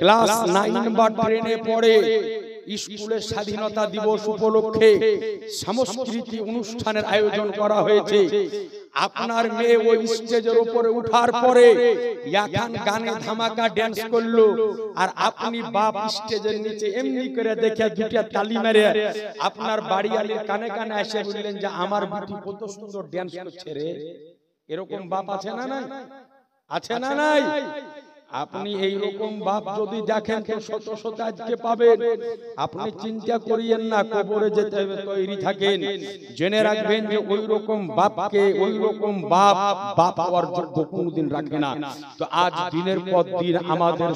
ক্লাস 9 বা 10 এ পড়ে স্কুলের স্বাধীনতা দিবস উপলক্ষে সাংস্কৃতিক অনুষ্ঠানের আয়োজন করা হয়েছে আপনার মেয়ে ওই স্টেজের উপরে ওঠার পরে এখন গানে ধামাকা ডান্স করলো আর আপনি বাপ স্টেজের নিচে এমনি করে দেখে দুটো তালি মেরে আপনার বাড়িওয়ালির কানে কানে এসে বললেন যে আমার বিটি কত সুন্দর ডান্স করছে রে এরকম বাপ আছে না নাই আছে না নাই আপনি এই রকম বাপ যদি দেখেন তো শত শত আজকে পাবেন আপনি চিন্তা করিয়েন না কবরে যেতে তৈরি থাকেন জেনে রাখবেন যে ওই রকম বাপকে ওই রকম বাপ হওয়ার যোগ্য কোনোদিন রাখে না তো আজ দিনের পর দিন আমাদের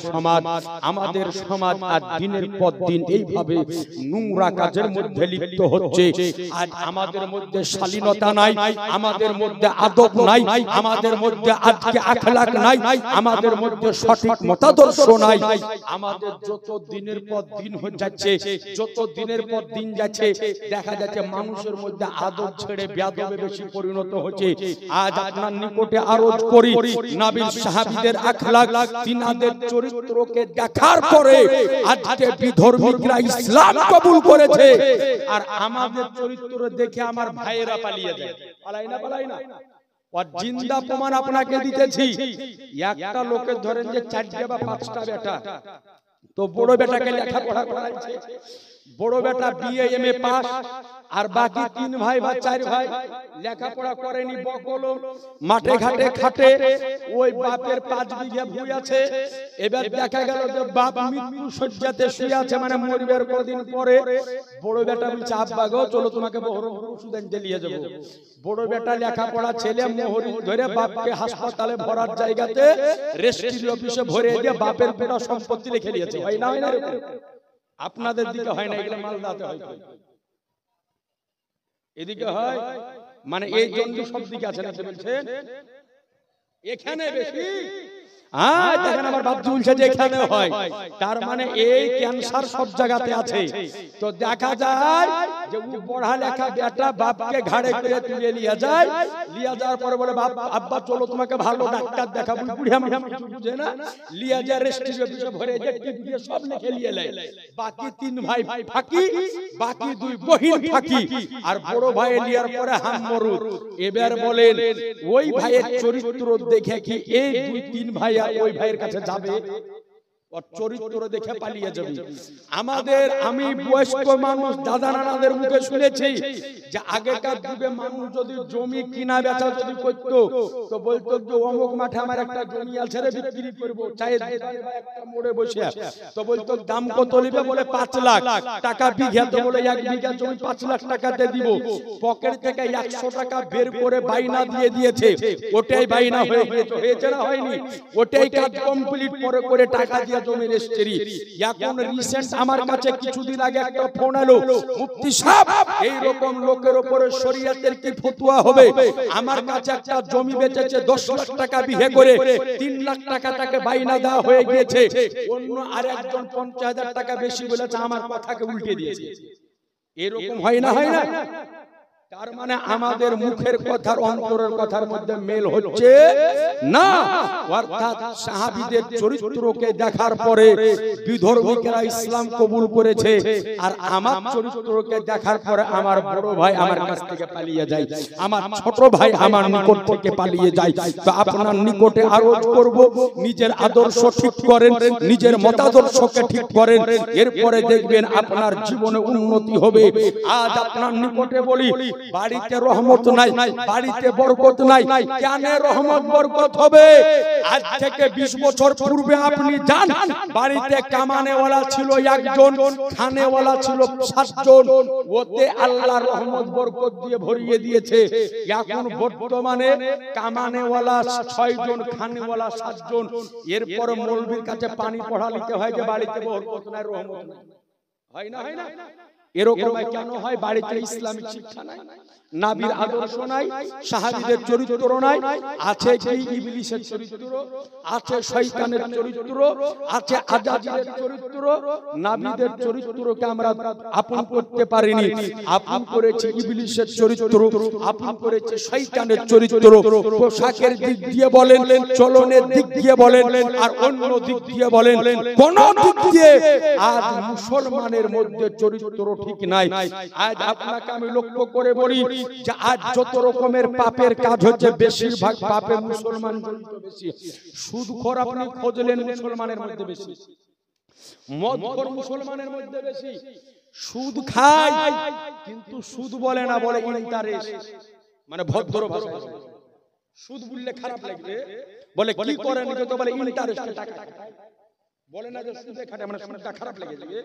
সমাজ আজ দিনের পর দিন এইভাবে নোংরা কাজের মধ্যে লিপ্ত হচ্ছে আজ আমাদের মধ্যে শালীনতা নাই আমাদের মধ্যে আদব নাই আমাদের মধ্যে আজকে আখলাক নাই আমাদের মধ্যে সঠিক মতাদর্শ নাই আমাদের যত দিনের পর দিন হয়ে যাচ্ছে যত দিনের পর দিন যাচ্ছে দেখা যাচ্ছে মানুষের মধ্যে আদব ছেড়ে বেয়াদবে বেশি পরিণত হচ্ছে আজ আপনার নিকটে আরজ করি নবীর সাহাবীদের আখলাক তিনাদের চরিত্রকে দেখার পরে আজকে বিধর্মীরা ইসলাম কবুল করেছে আর আমাদের চরিত্র দেখে আমার ভাইয়েরা পালিয়ে যায় পালাই না और जिंदा प्रमाण আপনাকে দিতেছি একটা লোকের ধরেন যে 4টা বা 5টা বেটা তো বড় বেটাকে লেখাপড়া করাচ্ছে বড় বেটা বিএ এমএ পাস আর বাকি 3 ভাই বা 4 ভাই লেখাপড়া করেনি বকল মাঠে ঘাটে খাটে ওই বাপের 5 বিঘা ভূমি আছে এবার দেখা গেল যে বাপ মৃত্যু শয্যাতে শুয়ে আছে মানে মরবার কদিন পরে বড় বেটা বলছে আব্বা গো চলো তোমাকে বহরমপুর ওষুধ আনতে নিয়ে যাব বড় বেটা লেখাপড়া ছেলে মোহরি ধরে বাপকে হাসপাতালে ভরার জায়গাতে রেজিস্ট্রি অফিসে ভরে দিয়ে বাপের পুরো সম্পত্তি লিখে দিয়েছে হয় না আপনাদের দিকে হয় না এগুলো মালদাতে হয় এদিকে হয় মানে এই জন্য সব দিকে আছে না বলছেন এখানে বেশি দেখেন আমার বাপ বলছে যে এখানে হয় তার মানে এই ক্যান্সার সব জায়গাতে আছে তো দেখা যায় যে পড়া লেখা বেটা বাপকে ঘাড়ে করে তুলে নিয়ে যায় লিয়া যাওয়ার পরে বলে বাপ আব্বা চলো তোমাকে ভালো ডাক্তার দেখাবো বুড়িয়া কিছু বুঝে না লিয়া যায় রেজিস্ট্রি অফিসে ভরে যে টিপে সব লিখে নিয়ে নেয় বাকি 3 ভাই ফাঁকি বাকি 2 বহিন ফাঁকি আর বড় ভাই লিয়ার পরে হামমরুদ এবার বলেন ওই ভাইয়ের চরিত্র দেখে কি এই 2-3 ভাই ওই ভাইয়ের কাছে যাবে और চরিত্র দেখে পালিয়ে যাবে আমাদের আমি বয়স্ক মানুষ দাদা নানাদের মুখে শুনেছি যে আগেকার যুগে মানুষ যদি জমি কিনা বেচা যদি করত তো বলতো যে অমুক মাঠে আমার একটা জমি আছে রে বিক্রি করব চাই একটা মোড়ে বসে তো বলতো দাম কত নিবে বলে 5 লাখ টাকা বিঘা তো বলে 1 বিঘা জমি 5 লাখ টাকাতে দিব পকেট থেকে 100 টাকা বের করে বাইনা দিয়ে দিয়েছে ওটাই বাইনা হয়ে গিয়েছে হয়েছে না হয়নি ওটাই কাজ কমপ্লিট করে টাকা দিয়ে জমি রেজিস্ট্রি এখন রিসেন্ট আমার কাছে কিছুদিন আগে একটা ফোন এলো মুফতি সাহেব এই রকম লোকের উপরে শরীয়তের কি ফতোয়া হবে আমার কাছে একটা জমি বেচেছে 10 লাখ টাকা বিঘে করে 3 লাখ টাকা তাকে বাইনা দেওয়া হয়ে গিয়েছে অন্য আরেকজন 50,000 টাকা বেশি বলেছে আমার কথাকে উল্টে দিয়েছে এরকম হয় না তার মানে আমাদের মুখের কথার অন্তরের কথার মধ্যে মেল হচ্ছে না। অর্থাৎ সাহাবীদের চরিত্রকে দেখার পরে বিধর্মীরা ইসলাম কবুল করেছে, আর আমার চরিত্রকে দেখার পরে আমার বড় ভাই আমার কাছ থেকে পালিয়ে যায়, আমার ছোট ভাই আমার নিকট থেকে পালিয়ে যায়। তো আপনার নিকটে আরজ করব, নিজের আদর্শ ঠিক করেন, নিজের মতাদর্শকে ঠিক করেন, এরপরে দেখবেন আপনার জীবনে উন্নতি হবে। আজ আপনার নিকটে বলি, বাড়িতে রহমত নাই, বাড়িতে বরকত নাই। কেন রহমত বরকত হবে? আজ থেকে 20 বছর পূর্বে আপনি যান, বাড়িতে কামানেওয়ালা ছিল একজন, খানেওয়ালা ছিল 7 জন, ওতে আল্লাহ রহমত বরকত দিয়ে ভরিয়ে দিয়েছে। এখন বর্তমানে কামানেওয়ালা 6 জন, খানেওয়ালা 7 জন। এরপর মৌলবীর কাছে পানি পড়া নিতে হয় যে বাড়িতে বরকত নাই, রহমত নাই। হয় না? হয় না? এরকম কেন হয়? বাড়িতে ইসলামিক শিক্ষা নাই, নবীর আদর্শ নাই, সাহাবীদের চরিত্র নাই। আছে কি ইবলিসের চরিত্র, আছে শয়তানের চরিত্র, আছে আজাজিলের চরিত্র। নবীদের চরিত্রকে আমরা আপন করতে পারিনি, আপন করেছে ইবলিসের চরিত্র, আপন করেছে শয়তানের চরিত্র। পোশাকের দিক দিয়ে বলেন, চলনের দিক দিয়ে বলেন, আর অন্য দিক দিয়ে বলেন, কোন দিক দিয়ে আজ মুসলমানের মধ্যে চরিত্র ঠিক নাই। আজ আপনাকে আমি লক্ষ্য করে বলি যে আজ যত রকমের পাপের কাজ হচ্ছে, বেশিরভাগ পাপে মুসলমান জড়িত বেশি। সুদখোর আপনি খুঁজলেন মুসলমানের মধ্যে বেশি, মদখোর মুসলমানের মধ্যে বেশি। সুদ খায় কিন্তু সুদ বলে না, বলে ইন্টারেস্ট, মানে ভদ্র ভাষা। সুদ বললে খারাপ লাগবে, বলে কি করেন তো, বলে ইন্টারেস্টে টাকা খায়, বলে না যে সুদে খাটে, মানে সুদটা খারাপ লেগে যাবে,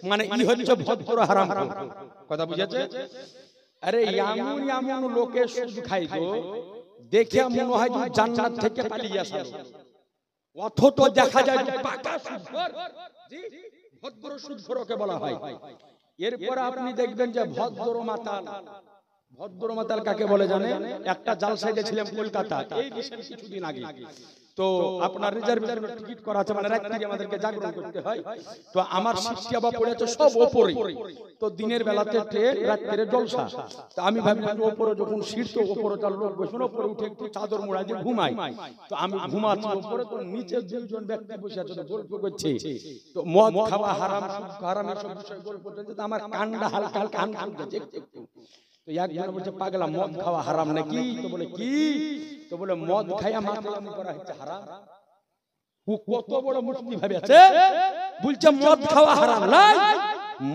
মানে ই হচ্ছে ভদ্র হারাম। কথা বুঝেছে? আরে এমন এমন লোকে সুদ খায় তো দেখে মনে হয় যে জান্নাত থেকে পালিয়ে আসা, অথচ দেখা যায় পাকা সুদখোর। জি, ভদ্র সুদখোরকে বলা হয়। এরপর আপনি দেখবেন যে ভদ্র মাতাল। ভদ্র মাতাল কাকে বলে জানেন? একটা জালসায় ছিলাম কলকাতা এই কিছুদিন আগে, তো আপনার রিজার্ভেশনের টিকিট করা আছে, মানে রাত্রি আমাদেরকে জাগরণ করতে হয়। তো আমার সিটটি আবার পড়েছে সব ওপরে, তো দিনের বেলাতে ট্রেন, রাত্রে জলসা। তো আমি ভাবলাম যে ওপরে যখন সিট, তো ওপরে তার লোক বসে, ওপরে উঠে একটু চাদর মোড়া দিয়ে ঘুমাই। তো আমি ঘুমাচ্ছি ওপরে, তো নিচে 2 জন ব্যক্তি বসে আছে, তো গল্প করছে। তো মদ খাওয়া হারাম, হারাম এসব বিষয় গল্প চলছে। তো আমার কানটা হালকা হালকা হান করছে একটু। তো একজন বলছে, পাগলা মদ খাওয়া হারাম নাকি? তো বলে কি? তো বলে মদ খাইয়া মাতলামি করা হচ্ছে হারাম। ও কত বড় মুফতি ভাবে আছে, বলছে মদ খাওয়া হারাম নয়,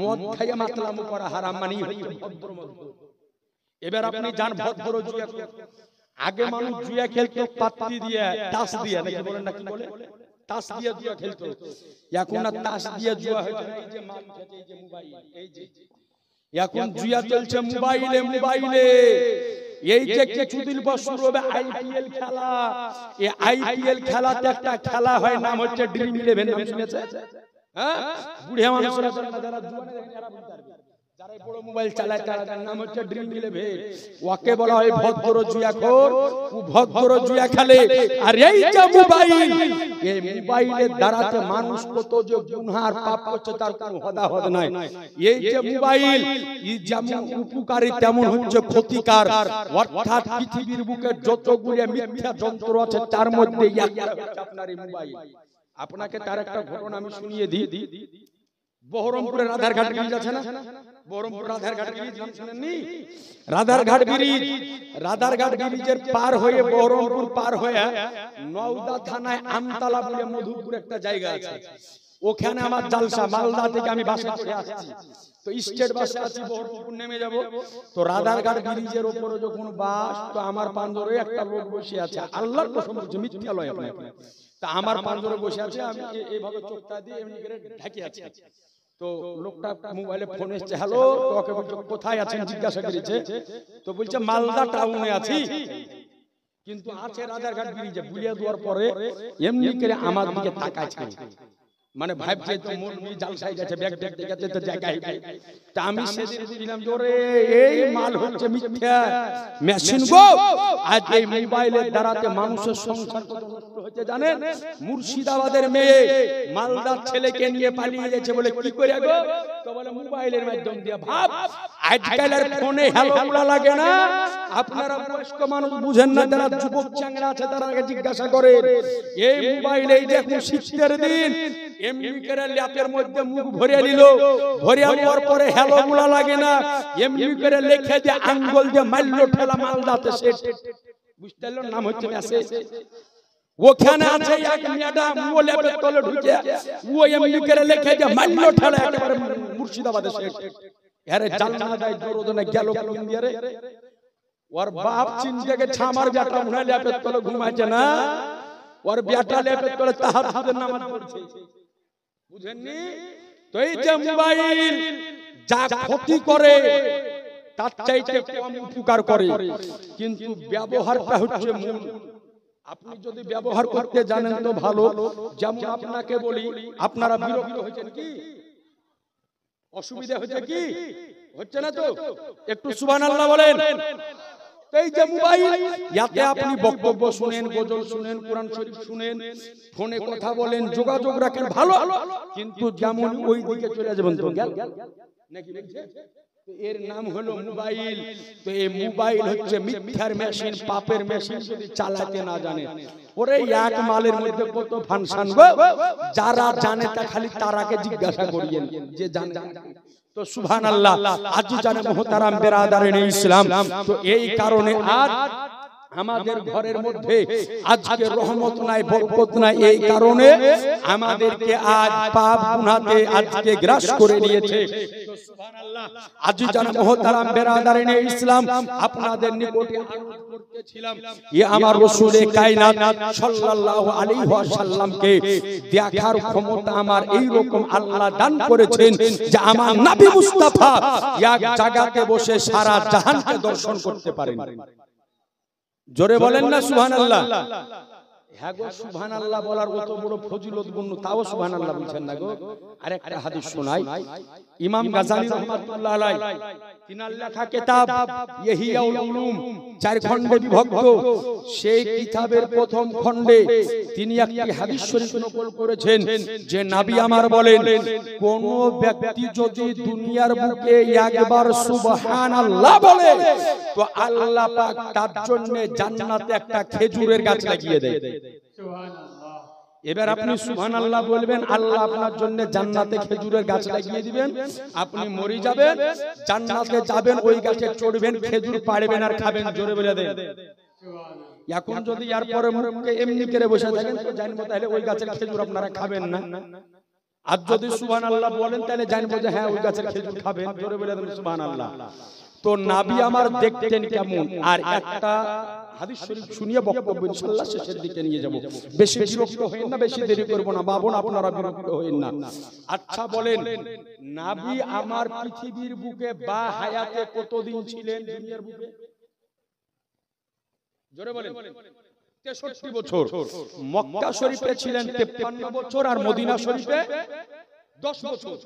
মদ খাইয়া মাতলামি করা হারাম, মানে হচ্ছে ভদ্র মদ। এবার আপনি জান ভদ্র জুয়া, আগে মানুষ জুয়া খেলতো পাত্তি দিয়ে, তাস দিয়ে, নাকি বলেন না, কি বলে, তাস দিয়ে জুয়া খেলতো। এখন আর তাস দিয়ে জুয়া হচ্ছে না, এই যে মাল খেতে, এই যে মোবাইল, এই যে এখন জুয়া চলছে মোবাইলে। মোবাইলে এই যে কিছুদিন পর শুরু হবে আইপিএল খেলা। এই আইপিএল খেলাতে একটা খেলা হয়, নাম হচ্ছে ড্রিম 11। নাম শুনেছে? হ্যাঁ, বুড়ে মানুষরা যারা জুয়া যারা বড় মোবাইল চালায় তার নাম হচ্ছে ড্রিম 11। ওকে বলা হয় ভদ্র জুয়াখোর, ও ভদ্র জুয়া খেলে। আর এই যে মোবাইল, এই মোবাইলের দ্বারাতে মানুষ কত যে গুনাহ পাপ করছে তার কোনো হদাহদ নাই। এই যে মোবাইল, এই যেমন উপকারী তেমন হচ্ছে ক্ষতিকার। অর্থাৎ পৃথিবীর বুকে যতগুলো মিথ্যা যন্ত্র আছে তার মধ্যে একটা হচ্ছে আপনার এই মোবাইল। আপনাকে তার একটা ঘটনা আমি শুনিয়ে দিই। বহরমপুরে রাধারঘাট ব্রিজ আছে না? বহরমপুর রাধারঘাট ব্রিজ নাম শুনেননি? রাধারঘাট ব্রিজ, রাধারঘাট ব্রিজের পার হয়ে বহরমপুর পার হয়ে নওদা থানায় আমতলা বলে মধুপুর একটা জায়গা আছে। ওখানে আমার জালসা, মালদা থেকে আমি বাসে করে আসছি। তো স্টেট বাসে আছি, বহরমপুর নেমে যাব। তো রাধারঘাট ব্রিজের উপরে যখন বাস, তো আমার পাঞ্জরে একটা লোক বসে আছে। আল্লাহর কসম বলছি, মিথ্যা লয় আপনাকে। তা আমার পাঞ্জরে বসে আছে, আমি এইভাবে চোখটা দিয়ে এমনি করে ঢেকে আছি। তো লোকটা মোবাইলে ফোন এসছে, হ্যালো। ওকে বলছে কোথায় আছেন জিজ্ঞাসা করেছে। তো বলছে মালদা টাউনে আছি, কিন্তু আছে রাধারঘাট ব্রিজে। বুলিয়া দেওয়ার পরে এমনি করে আমার দিকে তাকাচ্ছে, মানে ভাবছে তো মুরগি জালসাই গেছে, ব্যাগ ব্যাগ দেখেছে তো জায়গায়। তা আমি সেদিন দিলাম জোরে, এই মাল হচ্ছে মিথ্যা মেশিন গো। আজ এই মোবাইলের দ্বারাতে মানুষের সংসার কত নষ্ট হচ্ছে জানেন? মুর্শিদাবাদের মেয়ে মালদার ছেলেকে নিয়ে পালিয়ে গেছে, বলে কি করে গো? তো বলে মোবাইলের মাধ্যম দিয়ে। ভাব, আজকালের ফোনে হ্যালো বলা লাগে না। আপনারা বয়স্ক মানুষ বুঝেন না, যারা যুবক চ্যাংড়া আছে তারা আগে জিজ্ঞাসা করে, এই মোবাইল এই দেখুন শীতের দিন এমনি করে ল্যাপের মধ্যে মুখ ভরে নিল, ভরে নেওয়ার পরে হ্যালো বলা লাগে না, এমনি করে লিখে যে আঙ্গুল দিয়ে মারলো ঠেলা মালদাতে সেট, বুঝতে পারলেন? নাম হচ্ছে মেসেজ। ওখানে আছে এক ম্যাডাম, ও ল্যাপের তলে ঢুকে ও এমনি করে লিখে যে মারলো ঠেলা একেবারে মুর্শিদাবাদে সেট। আরে জানা যায় দরদনে গেল কোন দিয়ে রে, ওর বাপ চিন্তাকে ছামার বেটা মনে ল্যাপের তলে ঘুমাইছে না, ওর বেটা ল্যাপের তলে তাহাজ্জুদের নামাজ পড়ছে, বুঝেননি? তো এই যে মোবাইল যা ক্ষতি করে তার চাইতে কম উপকার করে, কিন্তু ব্যবহারটা হচ্ছে মূল। আপনি যদি ব্যবহার করতে জানেন তো ভালো। যেমন আপনাকে বলি, আপনারা বিরক্ত হয়েছেন কি? অসুবিধা হচ্ছে কি? হচ্ছে না তো? একটু সুবহানাল্লাহ বলেন। এই যে মোবাইল, ইয়াতে আপনি বক্তব্য শুনেন, গজল শুনেন, কোরআন শরীফ শুনেন, ফোনে কথা বলেন, যোগাযোগ রাখেন, ভালো। কিন্তু যেমন ওই দিকে চলে যাবেন তো গেল নাকি বলছে? তো এর নাম হলো মোবাইল। তো এই মোবাইল হচ্ছে মিথ্যার মেশিন, পাপের মেশিন। যদি চালাতে না জানে, ওরে এক মালের মধ্যে কত ফাংশন গো, যারা জানে তা খালি তারাকে জিজ্ঞাসা করিয়েন যে জানে। তো সুবহানাল্লাহ, আজ জানে মুহতারাম বেরাদারিন ইসলাম। তো এই কারণে আজ আমাদের ঘরের মধ্যে আজকে রহমত নাই, বরকত নাই। এই কারণে আমাদেরকে আজ পাপ গুনাহতে আজকে গ্রাস করে নিয়েছে। তো সুবহানাল্লাহ, আজ জানে মুহতারাম বেরাদারিন ইসলাম, আপনাদের নিকটে আরজ করতেছিলাম, এ আমার রাসূলে কায়নাত সাল্লাল্লাহু আলাইহি ওয়াসাল্লামকে দেখার ক্ষমতা আমার এই রকম আল্লাহ দান করেছেন যে আমার নবী মুস্তাফা এক জায়গাতে বসে সারা জাহানকে দর্শন করতে পারেন। জোরে বলেন না সুবহানাল্লাহ। হ্যাঁ গো, সুবহানাল্লাহ বলার কত বড় ফজিলত গুণ, তাও সুবহানাল্লাহ বলছেন না গো। আরেকটা হাদিস শোনাই, ইমাম গাজালি রাহমাতুল্লাহ আলাইহি তিনার লেখা কিতাব ইহিয়াউল উলুম 4 খণ্ডে বিভক্ত। সেই কিতাবের প্রথম খণ্ডে তিনি একটি হাদিস শরীফ নকল করেছেন যে নবী আমার বলেন, কোন ব্যক্তি যদি দুনিয়ার বুকে একবার সুবহানাল্লাহ বলে তো আল্লাহ পাক তার জন্য জান্নাতে একটা খেজুরের গাছ লাগিয়ে দেয়। সুবহানাল্লাহ। এবার আপনি সুবহানাল্লাহ বলবেন, আল্লাহ আপনার জন্য জান্নাতে খেজুরের গাছ লাগিয়ে দিবেন। আপনি মরে যাবেন, জান্নাতে যাবেন, ওই গাছে চড়বেন, খেজুর পাড়বেন আর খাবেন। জোরে বলে দেন সুবহানাল্লাহ। এখন যদি এর পরে মুখে এমনি করে বসে থাকেন তো জানবো তাহলে ওই গাছের খেজুর আপনারা খাবেন না। আর যদি সুবহানাল্লাহ বলেন তাহলে জানবো যে হ্যাঁ ওই গাছের খেজুর খাবেন। জোরে বলে দেন সুবহানাল্লাহ। তো নবী আমার দেখতেন কেমন, আর একটা হাদিস শরীফ শুনিয়ে বক্তব্য ইনশাআল্লাহ শেষের দিকে নিয়ে যাব। বেশি বিরক্ত হইেন না, বেশি দেরি করব না, বাবুন আপনারা বিরক্ত হইেন না। আচ্ছা বলেন, নবী আমার পৃথিবীর বুকে বা হায়াতে কতদিন ছিলেন দুনিয়ার বুকে? জোরে বলেন। 63 বছর। মক্কা শরীফে ছিলেন 53 বছর আর মদিনা শরীফে 10 বছর।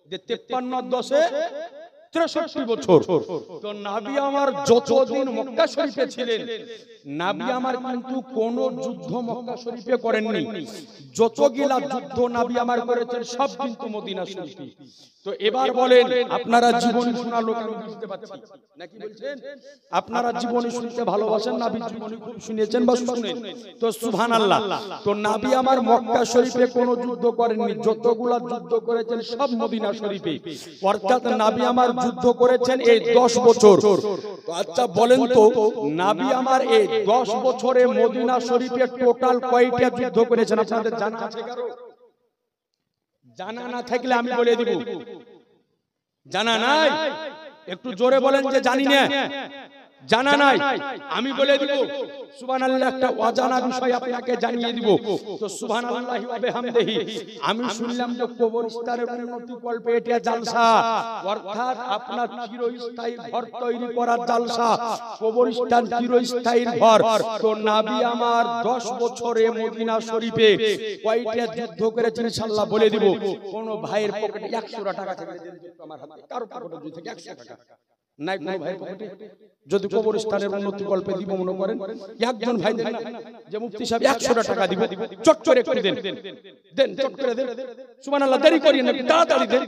যে 53 10 63 বছর। তো নবী আমার যতদিন মক্কা শরীফে ছিলেন, নবী আমার কিন্তু কোন যুদ্ধ মক্কা শরীফে করেননি। যতগুলা যুদ্ধ নবী আমার করেছেন সব কিন্তু মদিনা শরীফে। তো এবার বলেন, আপনারা জীবনী শোনা লোক আমি বুঝতে পাচ্ছি নাকি বলছেন? আপনারা জীবনী শুনতে ভালোবাসেন, নবী জীবনী খুব শুনেছেন বা শুনেন। তো সুবহানাল্লাহ। তো নবী আমার মক্কা শরীফে কোন যুদ্ধ করেননি, যতগুলা যুদ্ধ করেছেন সব মদিনা শরীফে। অর্থাৎ নবী আমার যুদ্ধ করেছেন এই 10 বছর। তো আচ্ছা বলেন তো, নবী আমার এই 10 বছরে মদিনা শরীফে টোটাল কয়টা যুদ্ধ করেছেন আপনাদের জানা আছে কারো? জানা না থাকলে আমি বলে দিব। জানা নাই? একটু জোরে বলেন যে জানি না। জানা নাই? আমি বলে দিব। সুবহানাল্লাহ, একটা অজানা বিষয় আপনাকে জানিয়ে দিব। তো সুবহানাল্লাহি ওয়া বিহামদিহি। আমি শুনলাম যে কবরস্থানের উন্নতি কল্পে এটা জালসা, অর্থাৎ আপনার চিরস্থায়ী ঘর তৈরি করার জালসা, কবরস্থান চিরস্থায়ী ঘর। তো নবী আমার 10 বছরে মদিনা শরীফে কয়টা যুদ্ধ করেছেন ইনশাআল্লাহ বলে দিব। কোন ভাইয়ের পকেটে 100 টাকা থেকে দেন আমার হাতে, কারো পকেটে যদি থাকে 100 টাকা নাই, কোন ভাইয়ের পকেটে যদি কবরস্থানের উন্নতি কল্পে দিব মনে করেন, একজন ভাই দেন যে মুফতি সাহেব 100 টাকা দিব, চট করে একটু দেন, দেন চট করে দেন। সুবহানাল্লাহ, দেরি করিয়েন না, তাড়াতাড়ি দেন।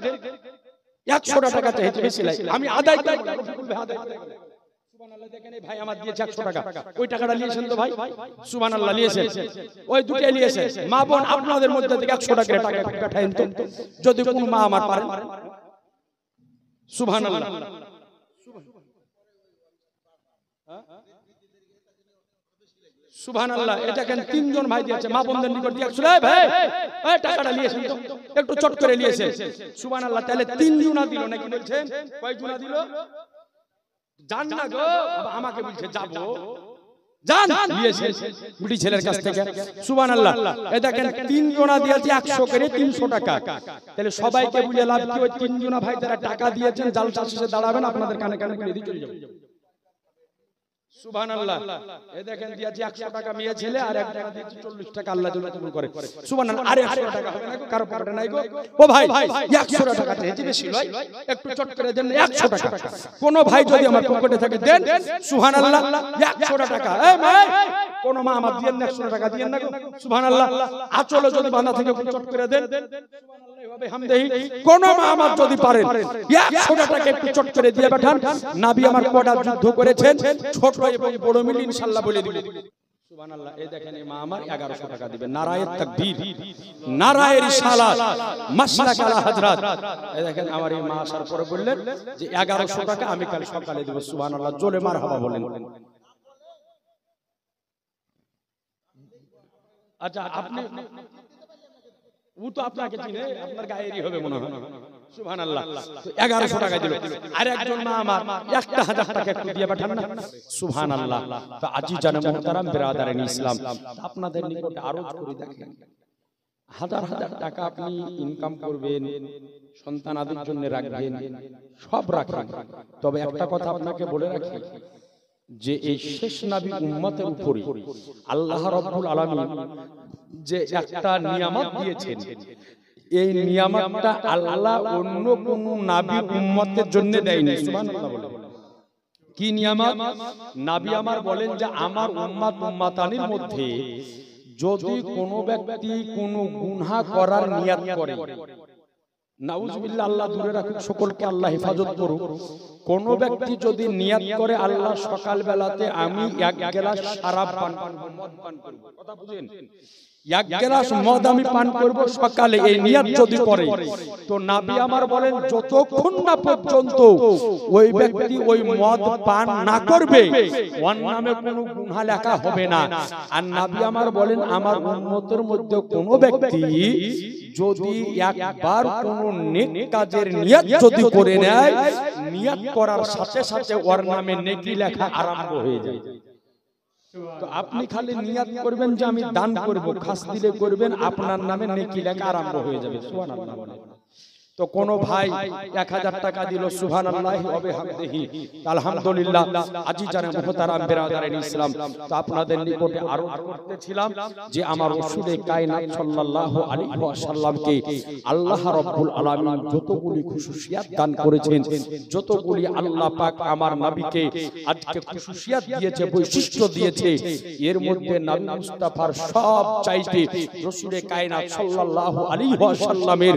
100 টাকা চাইছে বেশি লাই, আমি আদায় করব, বলবে আদায় করব। সুবহানাল্লাহ, দেখেন এই ভাই আমার দিয়েছে 100 টাকা, ওই টাকাটা নিয়েছেন তো ভাই? সুবহানাল্লাহ, নিয়েছেন, ওই দুটোই নিয়েছেন। মা বোন আপনাদের মধ্যে থেকে 100 টাকা পাঠায়েন তো, যদি কোন মা আমার পারেন। সুবহানাল্লাহ, সুবহানাল্লাহ। এটা কেন তিনজন ভাই দিয়েছে, মা বোনদের নিকট দিয়ে 100 ভাই এই টাকাটা নিয়েছেন তো, একটু চট করে নিয়েছেন। সুবহানাল্লাহ, তাহলে 3 জুনা দিল নাকি বলছেন? কয় জুনা দিল? জান না গো, আমাকে বলছে যাবো, জান নিয়েছেন বুড়ি ছেলের কাছ থেকে। সুবহানাল্লাহ, এই দেখেন 3 জনা দিয়েছে 100 করে 300 টাকা। তাহলে সবাইকে বুঝে লাভ কি? ওই 3 জনা ভাই যারা টাকা দিয়েছেন জালসা শেষে দাঁড়াবেন, আপনাদের কানে কানে বলে দিয়ে চলে যাবে। সুবহানাল্লাহ, এই দেখেন দিয়েছে 100 টাকা মেয়ে ছেলে, আর একজনা দিয়েছে 40 টাকা, আল্লাহ জন্য কবুল করে। সুবহানাল্লাহ, আরে 100 টাকা হবে না গো, কারো পকেটে নাই গো। ও ভাই 100 টাকা দিয়েছে, বেশি নয়, একটু চট করে দেন 100 টাকা। কোন ভাই যদি আমার পকেটে থাকে দেন। সুবহানাল্লাহ, 100 টাকা। এই ভাই কোন মা আমার দিয়েন না, 100 টাকা দিয়েন না গো। সুবহানাল্লাহ, আচলে যদি বাঁধা থেকে চট করে দেন। কোন মা আমার যদি পারেন 100 টাকা একটু চট করে দিয়ে পাঠান। নবী আমার কটা যুদ্ধ করেছেন, ছোট এবং বড় মিলে ইনশাআল্লাহ বলে দিবেন। সুবহানাল্লাহ, এই দেখেন এই মা আমার 1100 টাকা দিবে। নারায়ে তাকবীর, নারায়ে রিসালাত, মাশরাক আলা হযরত। এই দেখেন আমার এই মা আসার পরে বললেন যে 1100 টাকা আমি কাল সকালে দেব। সুবহানাল্লাহ, জোরে মারহাবা বলেন। আচ্ছা, আপনি ও তো আপনাকে চিনে, আপনার গায়েরই হবে মনে হয়। সুবহানাল্লাহ, 1100 টাকা দিল। আর একজন মা আমার 1000 টাকা একটু দিয়ে পাঠান না। সুবহানাল্লাহ। তো আজিজানে মুহতারাম বিরাদারান ইসলাম, আপনাদের নিকটে আরজ করে দেখেন, হাজার হাজার টাকা আপনি ইনকাম করবেন, সন্তানাদের জন্য রাখবেন, সব রাখেন। তবে একটা কথা আপনাকে বলে রাখি যে এই শেষ নবী উম্মতের উপরে আল্লাহ রাব্বুল আলামিন যে একটা নিয়ামত দিয়েছেন, এই নিয়ামতটা আল্লাহ অন্য কোন নবী উম্মতের জন্য দেয়নি। সুবহানাল্লাহ বলেন। কি নিয়ামত? নবী আমার বলেন যে আমার উম্মত উম্মাতানির মধ্যে যদি কোনো ব্যক্তি কোনো গুনাহ করার নিয়ত করে, নাউজুবিল্লাহ, আল্লাহ দূরে রাখুক, সকলকে আল্লাহ হেফাজত করুক। কোন ব্যক্তি যদি নিয়ত করে আল্লাহ সকাল বেলাতে আমি 1 গ্লাস শরাব পান করব, মদ পান করব, কথা বুঝেন, 1 গ্লাস মদ আমি পান করব সকালে, এই নিয়ত যদি করে, তো নবী আমার বলেন যতক্ষণ না পর্যন্ত ওই ব্যক্তি ওই মদ পান না করবে ওর নামে কোনো গুনাহ লেখা হবে না। আর নবী আমার বলেন আমার উম্মতের মধ্যে কোনো ব্যক্তি যদি একবার কোনো নেক কাজের নিয়ত যদি করে নেয়, নিয়ত করার সাথে সাথে ওর নামে নেকি লেখা আরম্ভ হয়ে যায়। তো আপনি খালি নিয়ত করবেন যে আমি দান করব, খাস দিলে করবেন, আপনার নামে নেকি লেখা আরম্ভ হয়ে যাবে। সুবহানাল্লাহ। তো কোন ভাই 1000 টাকা দিল, সুবহানাল্লাহি ওয়া বিহামদিহি, আলহামদুলিল্লাহ। আজিজানে মুহতারাম বিরাদারান ইসলাম, তো আপনাদের নিকটে আরজ করতেছিলাম যে আমার রাসূলে কায়নাত সাল্লাল্লাহু আলাইহি ওয়াসাল্লামকে আল্লাহ রাব্বুল আলামিন যতগুলি খুশুসিয়াত দান করেছেন, যতগুলি আল্লাহ পাক আমার নবীকে আজকে খুশুসিয়াত দিয়েছে, বৈশিষ্ট্য দিয়েছে, এর মধ্যে নবী মুস্তাফার সব চাইতে রাসূলে কায়নাত সাল্লাল্লাহু আলাইহি ওয়াসাল্লামের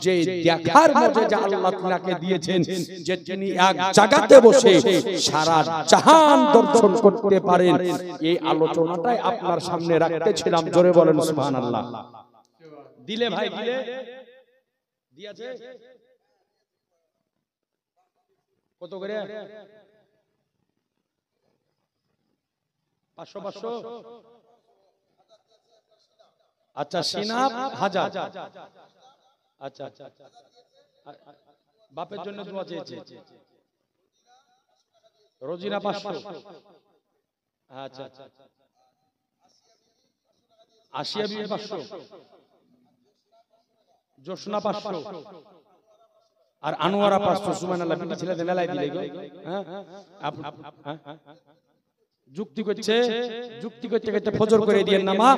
যে দেখার মুজিজা আল্লাহ তাআলাকে দিয়েছেন, যে তিনি এক জায়গাতে বসে সারা জাহান দর্শন করতে পারেন, এই আলোচনাটাই আপনার সামনে রাখতেছিলাম। জোরে বলেন সুবহানাল্লাহ। দিলে ভাই, দিলে দিয়েছে কত করে? 500 500। আচ্ছা, সিনাপ 1000। আচ্ছা, বাপের জন্য দোয়া চেয়েছে। রোজিনা 500। আচ্ছা, আসিয়া বিবি 500, জোসনা 500, আর আনোয়ারা 500। সুবহানাল্লাহ, বিটি ছেলেদের মেলায় দিলে গো। হ্যাঁ, যুক্তি করছে, যুক্তি করতে করতে ফজর করে দিয়েন না মা,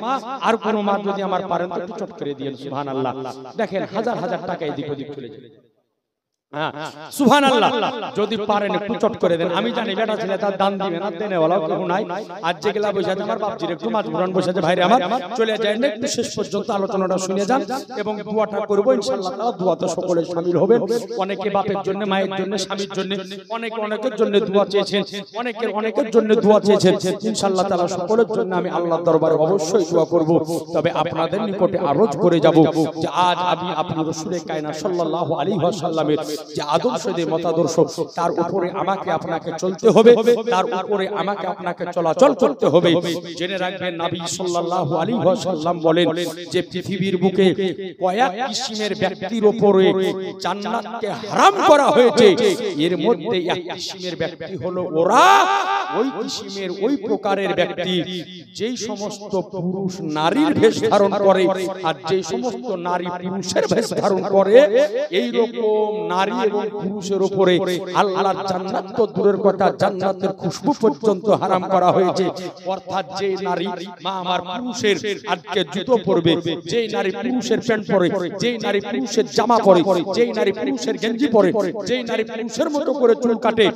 আর কোন মা যদি আমার পারেন তো একটু চট করে দিয়েন। সুবহানাল্লাহ। দেখেন হাজার হাজার টাকা এদিক ওদিক চলে যায়। সুবহানাল্লাহ। যদি পারেন একটু চট করে দেন। আমি জানি বেটা ছেলে তার দান দিবে না, দেনে ওয়ালা কেউ নাই। আজ যেগুলা বসে আছে আমার বাপজির একটু মাজবুরান বসে আছে ভাইরে আমার, চলে যায় না, একটু শেষ পর্যন্ত আলোচনাটা শুনে যান এবং দোয়াটা করব ইনশাআল্লাহ তাআলা। দোয়াতে সকলে শামিল হবেন। অনেকে বাপের জন্য, মায়ের জন্য, স্বামীর জন্য, অনেকের জন্য দোয়া চেয়েছেন, অনেকের জন্য দোয়া চেয়েছেন। ইনশাআল্লাহ তাআলা সকলের জন্য আমি আল্লাহর দরবারে অবশ্যই দোয়া করব। তবে আপনাদের নিকটে আরজ করে যাব যে আজ আমি আপনি রাসূলে কায়নাত সাল্লাল্লাহু আলাইহি ওয়াসাল্লামের যে আদর্শ, যে মতাদর্শ, তার উপরে আমাকে আপনাকে চলতে হবে, তার উপরে আমাকে আপনাকে চলাচল করতে হবে। জেনে রাখবেন নবী সাল্লাল্লাহু আলাইহি ওয়াসাল্লাম বলেন যে পৃথিবীর বুকে কয়েক কিসিমের ব্যক্তির উপরে জান্নাতকে হারাম করা হয়েছে। এর মধ্যে এক কিসিমের ব্যক্তি হলো ওরা, ওই কিসিমের ওই প্রকারের ব্যক্তি যেই সমস্ত পুরুষ নারীর বেশ ধারণ করে, আর যেই সমস্ত নারী পুরুষের বেশ ধারণ করে, এই রকম নারী এবং পুরুষের উপরে আল্লাহর জান্নাত তো দূরের কথা, জান্নাতের খুশবু পর্যন্ত হারাম করা হয়েছে। অর্থাৎ যে নারী মা আমার পুরুষের আজকে জুতো পরবে, যেই নারী পুরুষের প্যান্ট পরে, যেই নারী পুরুষের জামা পরে, যেই নারী পুরুষের গেঞ্জি পরে, যেই নারী পুরুষের মতো করে চুল কাটে,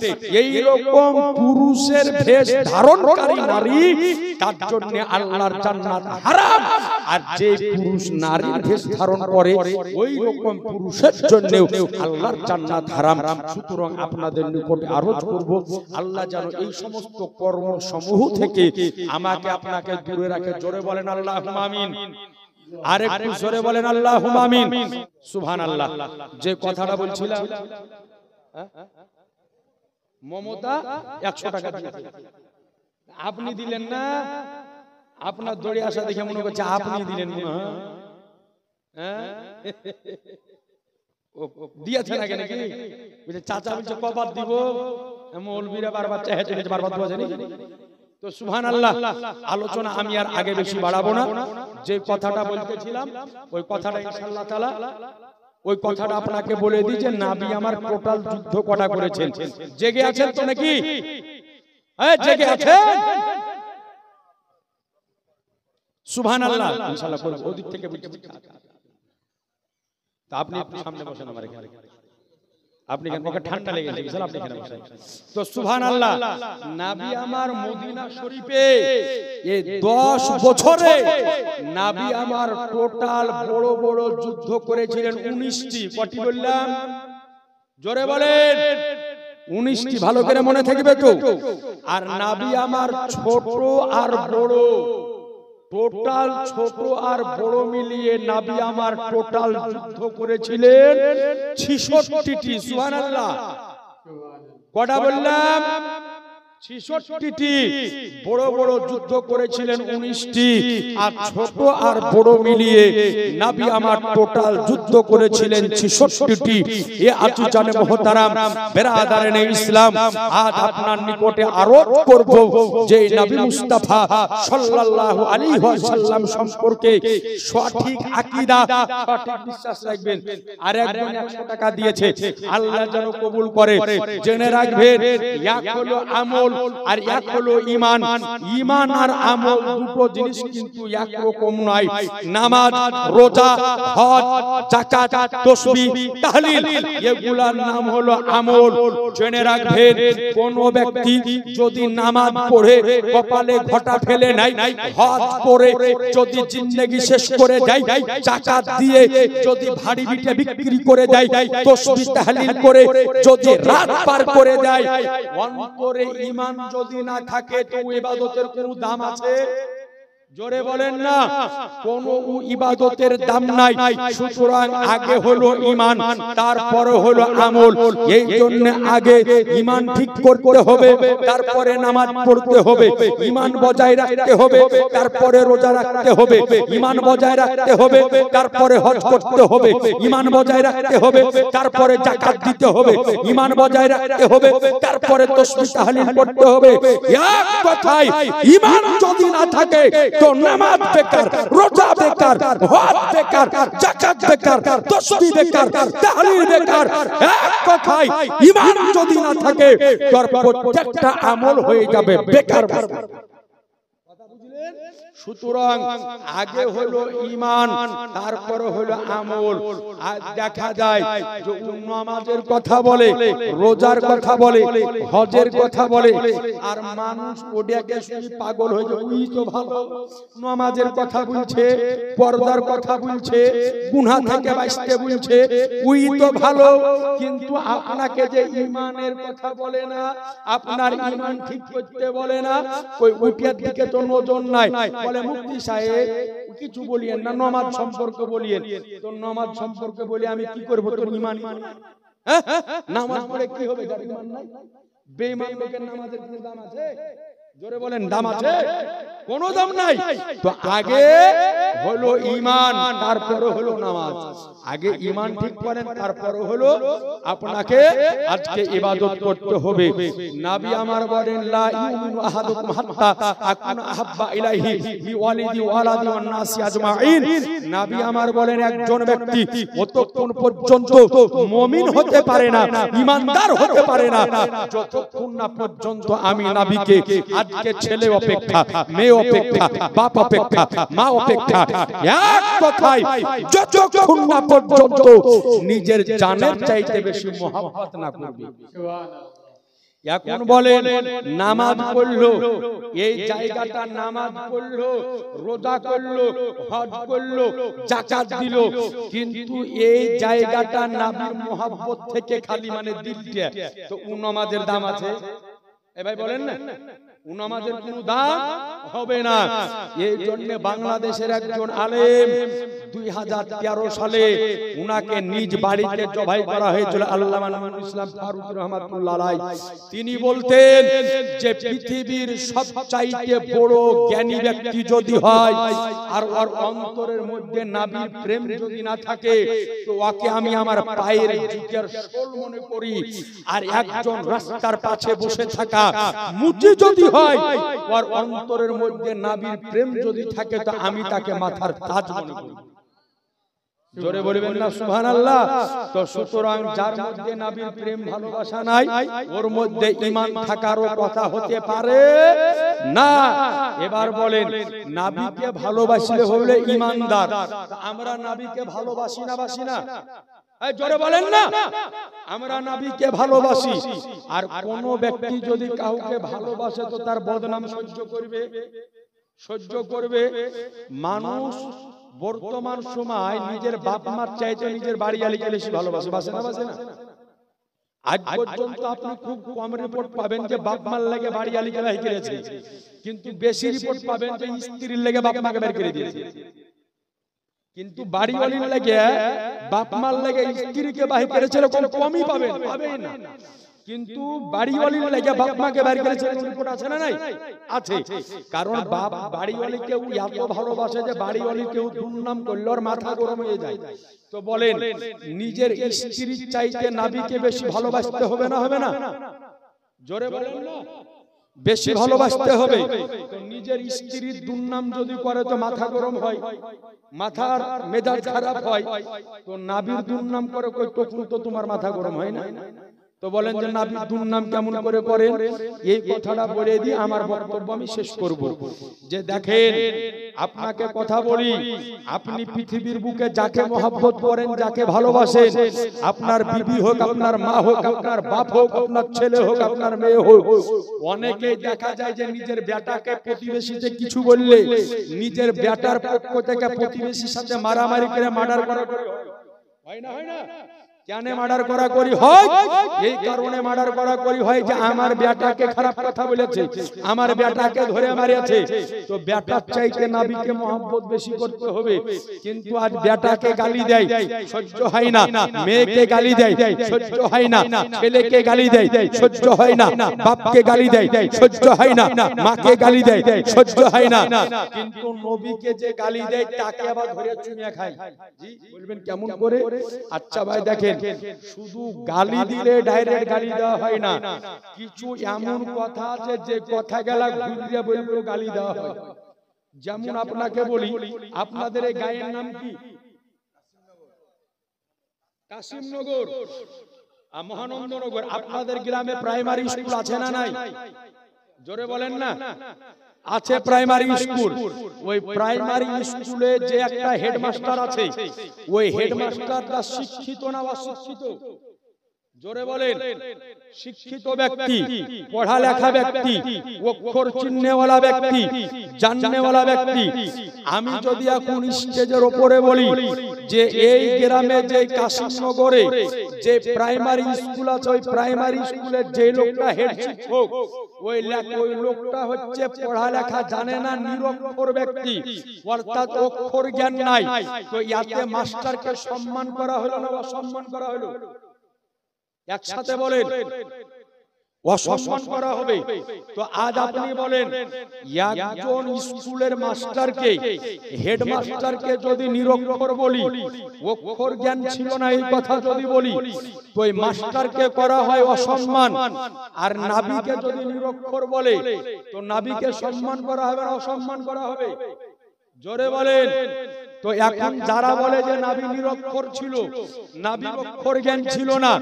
এই রকম পুরুষের বেশ ধারণকারী নারী, তার জন্য আল্লাহর জান্নাত হারাম। আর যে পুরুষ নারীর বেশ ধারণ করে, ওই রকম পুরুষের জন্য আল্লাহর জান্নাত হারাম। সুতরাং আপনাদের নিকটে আরজ করব, আল্লাহ যেন এই সমস্ত কর্ম সমূহ থেকে আমাকে আপনাকে দূরে রাখে। জোরে বলেন আল্লাহুম্মা আমিন। আর একটু জোরে বলেন আল্লাহুম্মা আমিন। সুবহানাল্লাহ। যে কথাটা বলছিলাম, মমতা 100 টাকা দিয়েছে, আপনি দিলেন না। আপনার দড়ি আসা দেখে মনে করছে আপনি দিলেন মনে হয়। দিয়েছেন আগে নাকি? চাচা বলছে কবার দিব, মৌলবীরা বারবার চাহে চলেছে, বারবার দেওয়া যায় নাকি? তো সুবহানাল্লাহ। আলোচনা আমি আর আগে বেশি বাড়াবো না। যে কথাটা বলতেছিলাম ওই কথাটা ইনশাআল্লাহ তাআলা, ওই কথাটা আপনাকে বলে দিই যে নবী আমার টোটাল যুদ্ধ কটা করেছেন। জেগে আছেন তো নাকি? জেগে আছেন? সুবহানাল্লাহ। ইনশাআল্লাহ করব। ওদিক থেকে বলছি তা আপনি একটু সামনে বসেন আমার এখানে। আপনি কেন, ওকে ঠান্ডা লেগেছে বিশাল, আপনি এখানে বসেন। তো সুবহানাল্লাহ। নবী আমার মদিনা শরীফে এই 10 বছরে নবী আমার টোটাল বড় বড় যুদ্ধ করেছিলেন 19টি। কটি বললাম? জোরে বলেন। 19টি। ভালো করে মনে থাকবে তো। আর নবী আমার ছোট আর বড়, টোটাল ছোট আর বড় মিলিয়ে নবী আমার টোটাল যুদ্ধ করেছিলেন 66টি। সুবহানাল্লাহ। কটা বললাম? 66টি। বড় বড় যুদ্ধ করেছিলেন 19টি, আর ছোট আর বড় মিলিয়ে নবী আমার টোটাল যুদ্ধ করেছিলেন 66টি। এ আজু জানে মুহতারাম বেরাদারানে ইসলাম, আজ আপনার নিকটে আরোপ করব যে নবী মুস্তাফা সাল্লাল্লাহু আলাইহি ওয়াসাল্লাম সম্পর্কে সঠিক আকীদা, সঠিক বিশ্বাস রাখবেন। আর একজন 100 টাকা দিয়েছে, আল্লাহ যেন কবুল করে। জেনে রাখবেন, এক হলো আমল আর এক হলো ঈমান। ঈমান আর আমল দুটো জিনিস কিন্তু এক রকম নয়। নামাজ, রোজা, হজ, যাকাত, তাসবিহ, তাহলিল, এগুলার নাম হলো আমল। জেনে রাখবেন, কোন ব্যক্তি যদি নামাজ পড়ে কপালে ঘটা ফেলে নাই, হজ করে যদি জিন্দেগি শেষ করে যায়, যাকাত দিয়ে যদি ভারী বিটে বিক্রি করে দেয়, তাসবিহ তাহলিল করে যদি রাত পার করে দেয়, অন্তরে ঈমান যদি না থাকে তো ইবাদতের কোনো দাম আছে? জোরে বলেন না। কোন ইবাদতের দাম নাই। সুতরাং আগে হলো ঈমান, তারপরে হলো আমল। এই জন্য আগে ঈমান ঠিক করতে হবে, তারপরে নামাজ পড়তে হবে। ঈমান বজায় রাখতে হবে, তারপরে রোজা রাখতে হবে। ঈমান বজায় রাখতে হবে, তারপরে হজ করতে হবে। ঈমান বজায় রাখতে হবে, তারপরে যাকাত দিতে হবে। ঈমান বজায় রাখতে হবে, তারপরে তাসবিহ তাহলিল করতে হবে। এক কথায় ঈমান যদি না থাকে তো নামাজ বেকার, রোজা বেকার, হজ বেকার, যাকাত বেকার, তাসবিহ বেকার, তাহলিল বেকার। এক কথায় ঈমান যদি না থাকে তোর প্রত্যেকটা আমল হয়ে যাবে বেকার। কথা বুঝলেন? সুতরাং আগে হলো ঈমান, তারপরে হলো আমল। আর দেখা যায় যে নামাজের কথা বলে, রোজার কথা বলে, হজের কথা বলে, আর মানুষ ওটাকে শুনে পাগল হয়ে যায়। ওই তো ভালো, নামাজের কথা বলছে, পর্দার কথা বলছে, গুনাহ থেকে বাঁচতে বলছে, ওই তো ভালো। কিন্তু আপনাকে যে ঈমানের কথা বলে না, আপনার ঈমান ঠিক করতে বলে না, ওই ওইটার দিকে তো নজর নাই। বলে মুফতি সাহেব কিছু বলিয়েন না, নামাজ সম্পর্কে বলিয়েন। তো নামাজ সম্পর্কে বলি আমি কি করব? তোর ঈমান নামাজ পড়ে কি হবে? যার ঈমান নাই। বেঈমান লোকের নামাজের কোনো দাম আছে? জোরে বলেন, দাম আছে? কোনো দাম নাই। তো আগে হলো ঈমান, তারপরে হলো নামাজ। আগে ঈমান ঠিক করেন, তারপরে হলো আপনাকে আজকে ইবাদত করতে হবে। নবী আমার বলেন, লা ইউমিনু আহাদুকুম হাত্তা আকুনা আহাব্বা ইলাইহি বিওয়ালিদি ওয়ালাদি ওয়ান নাসি আজমাইন। নবী আমার বলেন, একজন ব্যক্তি যতক্ষণ পর্যন্ত মুমিন হতে পারে না, ঈমানদার হতে পারে না, যতক্ষণ না পর্যন্ত আমি নবীকে আজকে ছেলে অপেক্ষা, মেয়ে অপেক্ষা, বাপ অপেক্ষা, মা অপেক্ষা, এক কথায় যতক্ষণ না পর্যন্ত নিজের জানের চাইতে বেশি মহব্বত না করবে। এখন বলেন, নামাজ পড়লো, এই জায়গাটা নামাজ পড়লো, রোজা করলো, হজ করলো, যাকাত দিল, কিন্তু এই জায়গাটা নবীর মহব্বত থেকে খালি মানে দিলটা, তো ও নামাজের দাম আছে? এ ভাই বলেন না, নামাজের কোনো দাম হবে না। এই জন্য বাংলাদেশের একজন আলেম 2013 সালে উনাকে নিজ বাড়িতে জবাই করা হয়েছিল, আল্লামা নূরুল ইসলাম ফারুকী রাহমাতুল্লাহ আলাইহি। তিনি বলতেন যে পৃথিবীর সবচাইতে বড় জ্ঞানী ব্যক্তি যদি হয় আর ওর অন্তরের মধ্যে নবীর প্রেম যদি না থাকে, তো ওকে আমি আমার পায়ের জুতার শোল মনে করি। আর একজন রাস্তার পাশে বসে থাকা মুচি যদি হয়, ওর অন্তরের মধ্যে নবীর প্রেম যদি থাকে, তো আমি তাকে মাথার তাজ মনে করি। জোরে বলবেন না সুবহানাল্লাহ। তো সুতরাং যার মধ্যে নবীর প্রেম ভালোবাসা নাই, ওর মধ্যে ঈমান থাকারও কথা হতে পারে না। এবার বলেন, নবীকে ভালোবাসলে হলে ঈমানদার। আমরা নবীকে ভালোবাসি না, বাসি না? জোরে বলেন না, আমরা নবীকে ভালোবাসি। আর কোন ব্যক্তি যদি কাউকে ভালোবাসে, তো তার বদনাম সহ্য করবে, সহ্য করবে। মানুষ বর্তমান সময় নিজের বাপ মার চাইতে নিজের বাড়ি আলীকে বেশি ভালোবাসে, বাসে না, বাসে না? আজ পর্যন্ত আপনি খুব কম রিপোর্ট পাবেন যে বাপ মার লাগে বাড়ি আলীকে বাহির করেছে, কিন্তু বেশি রিপোর্ট পাবেন যে স্ত্রীর লাগে বাপ মাকে বের করে দিয়েছে। কিন্তু বাড়ি ওয়ালির লাগে বাপ মার লাগে স্ত্রীকে বাহির করেছে, এরকম কমই পাবেন, পাবেন না। কিন্তু বাড়ি ওয়ালির লাগে বাপ মাকে বের করেছে, রিপোর্ট আছে না? নাই, আছে। কারণ বাপ বাড়ি ওয়ালিকে এত ভালোবাসে যে বাড়ি ওয়ালি কেউ দুর্নাম করলে ওর মাথা গরম হয়ে যায়। তো বলেন, নিজের স্ত্রীর চাইতে নবীকে বেশি ভালোবাসতে হবে না, হবে না? জোরে বলেন না, বেশি ভালোবাসতে হবে। তো নিজের স্ত্রীর দুর্নাম যদি করে তো মাথা গরম হয়, মাথার মেজাজ খারাপ হয়। তো নবীর দুর্নাম করে কই, তখন তো তোমার মাথা গরম হয় না। তো বলেন যে নবীর দুর্নাম কেমন করে করেন? এই কথাটা বলে দিয়ে আমার বক্তব্য আমি শেষ করব। যে দেখেন, আপনাকে কথা বলি, আপনি পৃথিবীর বুকে যাকে মহব্বত করেন, যাকে ভালোবাসেন, আপনার বিবি হোক, আপনার মা হোক, আপনার বাপ হোক, আপনার ছেলে হোক, আপনার মেয়ে হোক, অনেকেই দেখা যায় যে নিজের বেটাকে প্রতিবেশীতে কিছু বললে নিজের বেটার পক্ষ থেকে প্রতিবেশীর সাথে মারামারি করে মার্ডার করা হয় না, হয় না? কেন মার্ডার করা করি হয়? এই কারণে মার্ডার করা করি হয় যে আমার বেটাকে খারাপ কথা বলেছে, আমার বেটাকে ধরে মারিয়েছে। তো বেটার চাইতে নবীকে মহব্বত বেশি করতে হবে। কিন্তু আজ বেটাকে গালি দেয়, সহ্য হয় না। মেয়েকে গালি দেয়, সহ্য হয় না। ছেলেকে গালি দেয়, সহ্য হয় না। বাপকে গালি দেয়, সহ্য হয় না। মাকে গালি দেয়, সহ্য হয় না। কিন্তু নবীকে যে গালি দেয় তাকে আবার ধরে চুমিয়ে খায়। জি বলবেন কেমন করে? আচ্ছা ভাই দেখেন, শুধু গালি দিলে ডাইরেক্ট গালি দেওয়া হয় না, কিছু এমন কথা আছে যে কথা গেলা ঘুরিয়ে বললেও গালি দেওয়া হয়। যেমন আপনাকে বলি, আপনাদের এই গায়ের নাম কি? কাশিমনগর, মহানন্দনগর। আপনাদের গ্রামে প্রাইমারি স্কুল আছে না নাই? জোরে বলেন না। আছে প্রাইমারি স্কুল, ওই প্রাইমারি স্কুলে যে একটা হেডমাস্টার আছে, ওই হেডমাস্টারটা শিক্ষিত না অশিক্ষিত? জোরে বলেন। শিক্ষিত ব্যক্তি, পড়ালেখা ব্যক্তি, অক্ষর চিহ্নেওয়ালা ব্যক্তি, জাননেওয়ালা ব্যক্তি। আমি যদি এখন স্টেজের উপরে বলি যে এই গ্রামে যে কাশিমনগরে যে প্রাইমারি স্কুল আছে, ওই প্রাইমারি স্কুলের যে লোকটা হেড শিক্ষক, ওই লোকটা হচ্ছে পড়ালেখা জানে না, নিরক্ষর ব্যক্তি, অর্থাৎ অক্ষর জ্ঞান নাই, তো ইয়াতে মাস্টারকে সম্মান করা হলো না অসম্মান করা হলো? একসাথে বলেন, অসম্মান করা হবে। তো আজ আপনি বলেন, একজন স্কুলের মাস্টারকে, হেডমাস্টারকে যদি নিরক্ষর বলি, অক্ষর জ্ঞান ছিল না এই কথা যদি বলি, তো ওই মাস্টারকে করা হয় অসম্মান। আর নাবিকে যদি নিরক্ষর বলে, তো নাবিকে সম্মান করা হবে না অসম্মান করা হবে? জোরে বলেন। তো এখন যারা বলে যে নাবি নিরক্ষর ছিল, নাবির অক্ষর জ্ঞান ছিল না,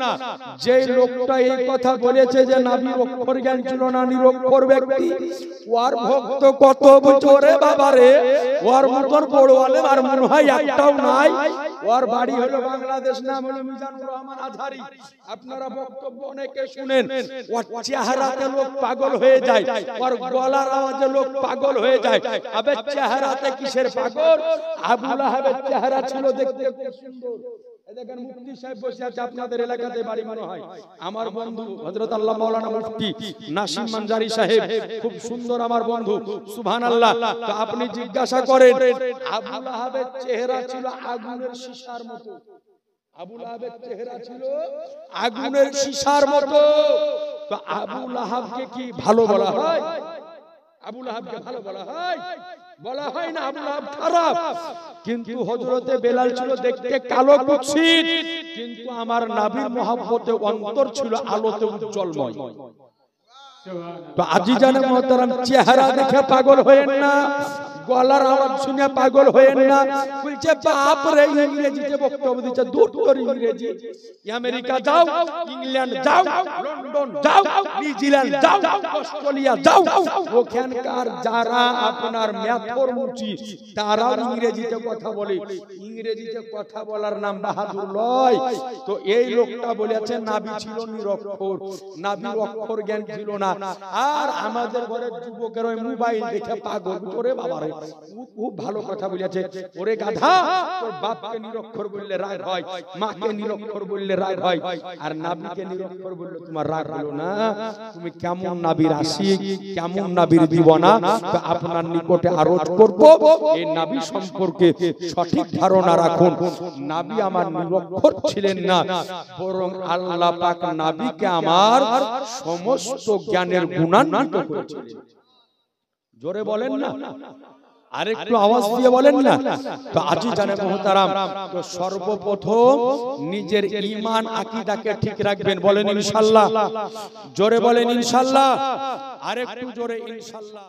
যে লোকটা এই কথা বলেছে যে নাবির অক্ষর জ্ঞান ছিল না, নিরক্ষর ব্যক্তি, ওর ভক্ত কত বছরে বাবারে, ওর মতন বড় আলেম আর মনে হয় একটাও নাই। ওর বাড়ি হলো বাংলাদেশ, নাম হলো মিজানুর রহমান আজহারি। আপনারা বক্তব্য অনেকে শুনেন, ওর চেহারাতে লোক পাগল হয়ে যায়, ওর গলার আওয়াজে লোক পাগল হয়ে যায়। আবে চেহারাতে কিসের পাগল? আবু লাহাবের চেহারা ছিল দেখতে খুব সুন্দর। দেখেন মুফতি সাহেব বসে আছে আপনাদের এলাকাতে, বাড়ি মনে হয় আমার বন্ধু হযরত আল্লাহ মাওলানা মুফতি নাসিম মানজারি সাহেব, খুব সুন্দর আমার বন্ধু, সুবহানাল্লাহ। তো আপনি জিজ্ঞাসা করেন, আবু লাহাবের চেহারা ছিল আগুনের শিশার মতো। আবু লাহাবের চেহারা ছিল আগুনের শিশার মতো। তো আবু লাহাবকে কি ভালো বলা হয়? আবু লাহাবকে ভালো বলা হয়? বলা হয় না। আবু লাহাব খারাপ, কিন্তু হযরতে বেলাল ছিল দেখতে কালো কুৎসিত, কিন্তু আমার নবীর মহব্বতে অন্তর ছিল আলোতে উজ্জ্বলময়। তো আজিজানে মুহতারাম, চেহারা দেখে পাগল হয়েন না, গলার আওয়াজ শুনে পাগল হয়েন না। বলছে বাপ রে, ইংরেজিতে বক্তব্য দিচ্ছে, দুটোর ইংরেজি। আমেরিকা যাও, ইংল্যান্ড যাও, লন্ডন যাও, নিউজিল্যান্ড যাও, অস্ট্রেলিয়া যাও, ওখানকার যারা আপনার মেথর মুচি, তারাও ইংরেজিতে কথা বলে। ইংরেজিতে কথা বলার নাম বাহাদুর লয়। তো এই লোকটা বলেছে নবী ছিল নিরক্ষর, নবীর অক্ষর জ্ঞান ছিল না। আর আমাদের ঘরের যুবকের ওই মোবাইল দেখে পাগল করে বাবারে, খুব ভালো কথা বলেছে। ওরে গাধা, তোর বাপকে নিরক্ষর বললে রাগ হয়, মাকে নিরক্ষর বললে রাগ হয়, আর নবীকে নিরক্ষর বললে তোমার রাগ হলো না? তুমি কেমন নবীর আশিক, কেমন নবীর দিওয়ানা। তো আপনার নিকটে আরজ করব, এই নবী সম্পর্কে সঠিক ধারণা রাখুন। নবী আমার নিরক্ষর ছিলেন না, বরং আল্লাহ পাক নবীকে আমার সমস্ত জ্ঞানের গুণান্বিত করেছিলেন। জোরে বলেন না, আরেকটু আওয়াজ দিয়ে বলেন না। তো আজিজানে মুহতারাম, তো সর্বপ্রথম নিজের ঈমান আকীদাকে ঠিক রাখবেন। বলেন ইনশাআল্লাহ। জোরে বলেন ইনশাআল্লাহ। আরেকটু জোরে ইনশাআল্লাহ।